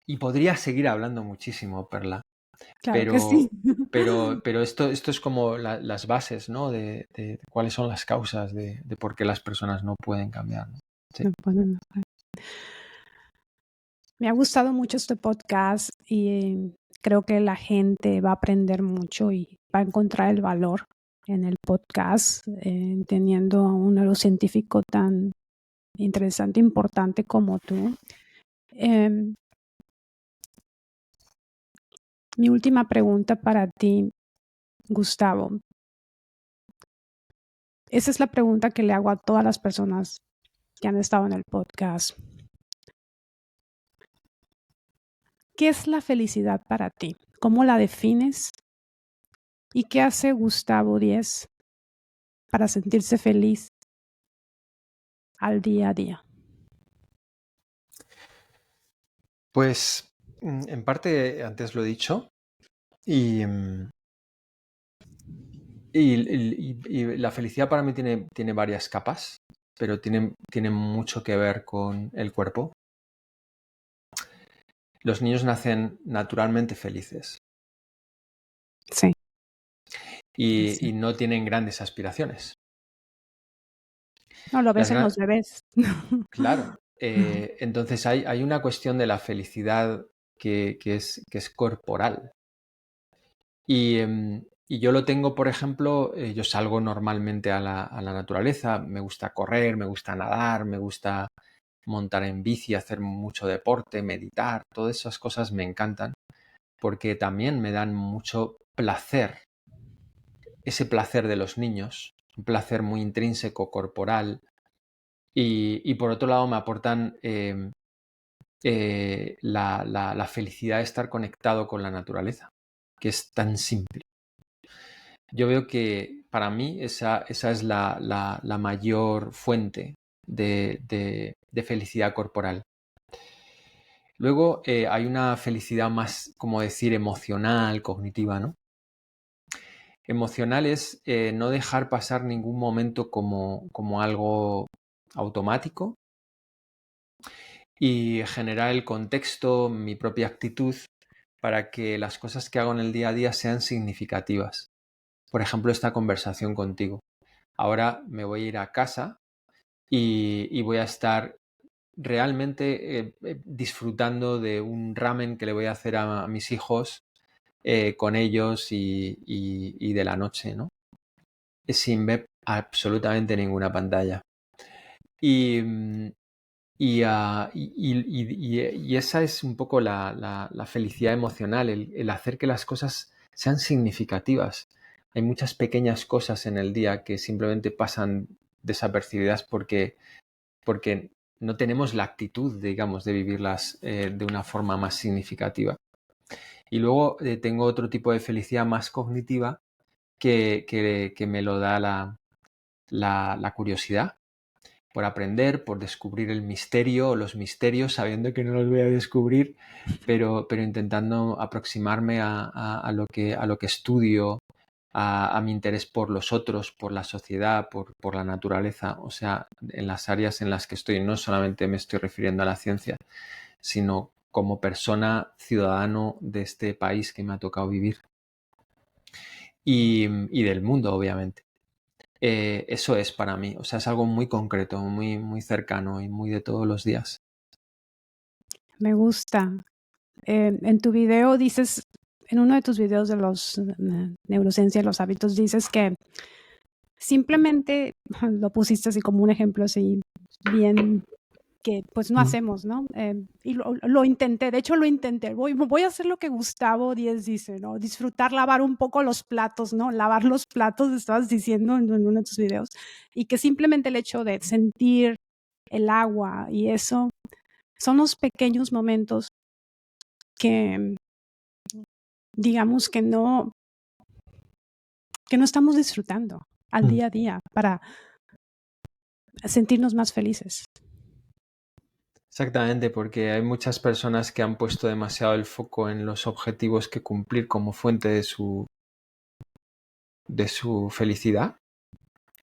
Y podría seguir hablando muchísimo, Perla, Claro que pero, sí. pero esto es como las bases, ¿no? De cuáles son las causas de por qué las personas no pueden cambiar, ¿no? Sí. Me ha gustado mucho este podcast y creo que la gente va a aprender mucho y va a encontrar el valor en el podcast, teniendo a un neurocientífico tan interesante, importante como tú. Em, Mi última pregunta para ti, Gustavo. Esa es la pregunta que le hago a todas las personas que han estado en el podcast. ¿Qué es la felicidad para ti? ¿Cómo la defines? ¿Y qué hace Gustavo Díez para sentirse feliz al día a día? Pues en parte antes lo he dicho y, y la felicidad para mí tiene varias capas, pero tiene mucho que ver con el cuerpo. Los niños nacen naturalmente felices Sí, sí. y no tienen grandes aspiraciones. No lo ves Las en los gran- bebés. claro, entonces hay una cuestión de la felicidad que es corporal. Y yo lo tengo, por ejemplo, yo salgo normalmente a la naturaleza, me gusta correr, me gusta nadar, me gusta montar en bici, hacer mucho deporte, meditar, todas esas cosas me encantan porque también me dan mucho placer, ese placer de los niños, un placer muy intrínseco, corporal, y por otro lado me aportan la felicidad de estar conectado con la naturaleza, que es tan simple. Yo veo que para mí esa es la mayor fuente de felicidad corporal. Luego hay una felicidad más, como decir, emocional, cognitiva, ¿no? Emocional es no dejar pasar ningún momento como algo automático y generar el contexto, mi propia actitud, para que las cosas que hago en el día a día sean significativas. Por ejemplo, esta conversación contigo. Ahora me voy a ir a casa y voy a estar realmente disfrutando de un ramen que le voy a hacer a mis hijos con ellos y de la noche, ¿no? Sin ver absolutamente ninguna pantalla. Y, y esa es un poco la felicidad emocional, el hacer que las cosas sean significativas. Hay muchas pequeñas cosas en el día que simplemente pasan desapercibidas porque no tenemos la actitud, digamos, de vivirlas de una forma más significativa. Y luego tengo otro tipo de felicidad más cognitiva que me lo da la curiosidad por aprender, por descubrir el misterio o los misterios, sabiendo que no los voy a descubrir, pero intentando aproximarme a lo que estudio, a mi interés por los otros, por la sociedad, por la naturaleza, o sea, en las áreas en las que estoy. No solamente me estoy refiriendo a la ciencia, sino como persona, ciudadano de este país que me ha tocado vivir y del mundo, obviamente. Eso es para mí, o sea, es algo muy concreto, muy, muy cercano y muy de todos los días. Me gusta. En tu video dices, en uno de tus videos de los neurociencia y los hábitos, dices que simplemente lo pusiste así como un ejemplo así bien que pues no hacemos, ¿no? Y lo intenté, de hecho lo intenté, voy a hacer lo que Gustavo Díez dice, ¿no? Disfrutar, lavar un poco los platos, ¿no? Lavar los platos, estabas diciendo en uno de tus videos, y que simplemente el hecho de sentir el agua y eso son los pequeños momentos que digamos que no estamos disfrutando al día a día para sentirnos más felices. Exactamente, porque hay muchas personas que han puesto demasiado el foco en los objetivos que cumplir como fuente de su felicidad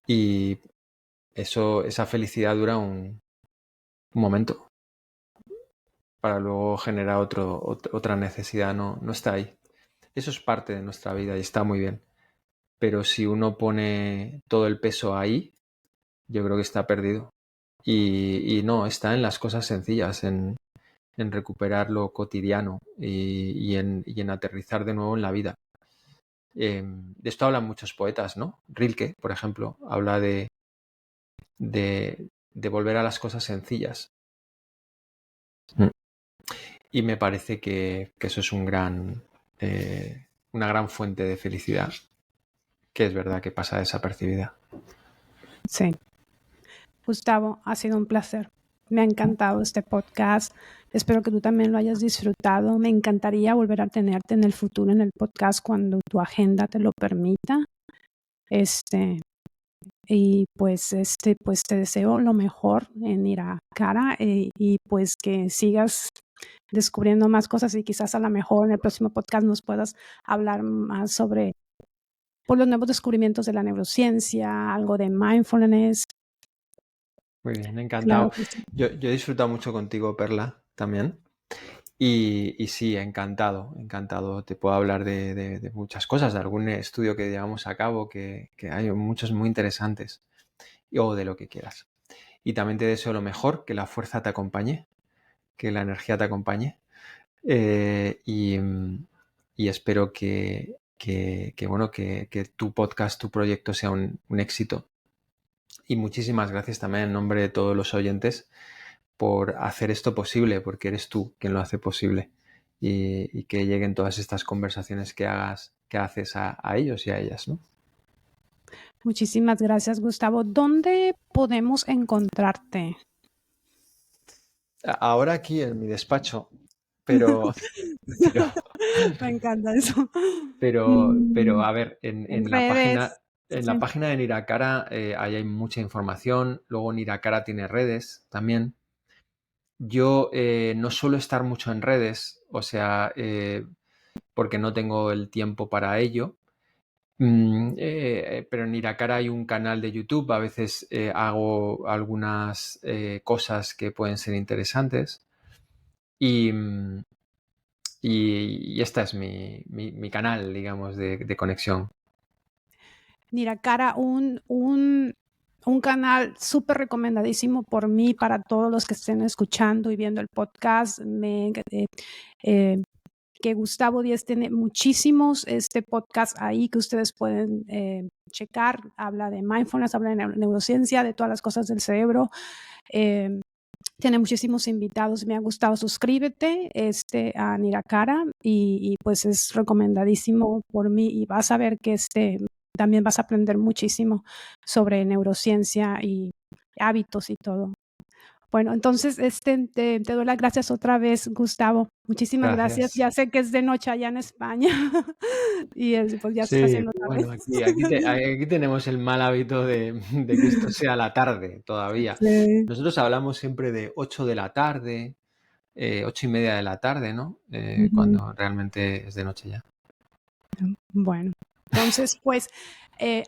y esa felicidad dura un momento para luego generar otra necesidad, no está ahí. Eso es parte de nuestra vida y está muy bien. Pero si uno pone todo el peso ahí, yo creo que está perdido. Y no, está en las cosas sencillas, en recuperar lo cotidiano y en aterrizar de nuevo en la vida. De esto hablan muchos poetas, ¿no? Rilke, por ejemplo, habla de volver a las cosas sencillas. Y me parece que eso es una gran fuente de felicidad, que es verdad que pasa desapercibida. Sí. Gustavo, ha sido un placer. Me ha encantado este podcast. Espero que tú también lo hayas disfrutado. Me encantaría volver a tenerte en el futuro en el podcast cuando tu agenda te lo permita. Y pues te deseo lo mejor en Iracara y pues que sigas descubriendo más cosas y quizás a lo mejor en el próximo podcast nos puedas hablar más sobre por los nuevos descubrimientos de la neurociencia, algo de mindfulness. Muy bien, Claro encantado. que sí. Yo he disfrutado mucho contigo, Perla, también. Y sí, encantado, encantado. Te puedo hablar de muchas cosas, de algún estudio que llevamos a cabo, que hay muchos muy interesantes, o de lo que quieras. Y también te deseo lo mejor, que la fuerza te acompañe, que la energía te acompañe. eh, y, y espero bueno, que tu podcast, tu proyecto sea un éxito. Y muchísimas gracias también en nombre de todos los oyentes por hacer esto posible, porque eres tú quien lo hace posible y que lleguen todas estas conversaciones que haces a ellos y a ellas, ¿no? Muchísimas gracias, Gustavo. ¿Dónde podemos encontrarte? Ahora aquí en mi despacho, pero, pero, Me encanta eso. pero a ver, En redes, en la sí. página de Niracara ahí hay mucha información. Luego Niracara tiene redes también. Yo no suelo estar mucho en redes, o sea, porque no tengo el tiempo para ello, Pero en Iracara hay un canal de YouTube, a veces hago algunas cosas que pueden ser interesantes y, y este es mi canal, digamos, de conexión. Niracara, un canal súper recomendadísimo por mí para todos los que estén escuchando y viendo el podcast. Que Gustavo Díez tiene muchísimos podcast ahí que ustedes pueden checar. Habla de mindfulness, habla de neurociencia, de todas las cosas del cerebro. Tiene muchísimos invitados, me ha gustado. Suscríbete a Niracara y pues es recomendadísimo por mí y vas a ver que también vas a aprender muchísimo sobre neurociencia y hábitos y todo. Bueno, entonces te doy las gracias otra vez, Gustavo. Muchísimas gracias. Gracias. Ya sé que es de noche allá en España y pues ya se está Sí, haciendo tarde. bueno, aquí tenemos el mal hábito de que esto sea la tarde todavía. Sí. Nosotros hablamos siempre de 8 de la tarde, 8:30 de la tarde, ¿no? Ujú. Cuando realmente es de noche ya. Bueno, entonces, pues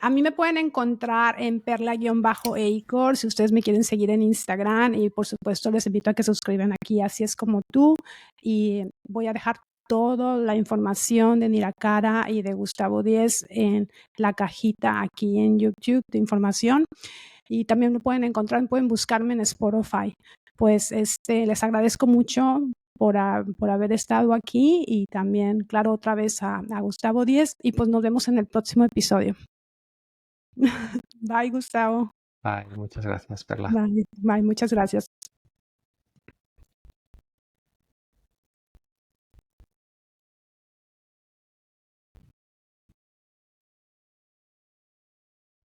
a mí me pueden encontrar en perla-eicor si ustedes me quieren seguir en Instagram y por supuesto les invito a que se suscriban aquí, así es como tú, y voy a dejar toda la información de Niracara y de Gustavo Díez en la cajita aquí en YouTube de información y también me pueden encontrar, pueden buscarme en Spotify. Pues les agradezco mucho por haber estado aquí y también, claro, otra vez a Gustavo Díez y pues nos vemos en el próximo episodio. Bye, Gustavo. Vale, muchas gracias, Perla. Bye, bye, muchas gracias.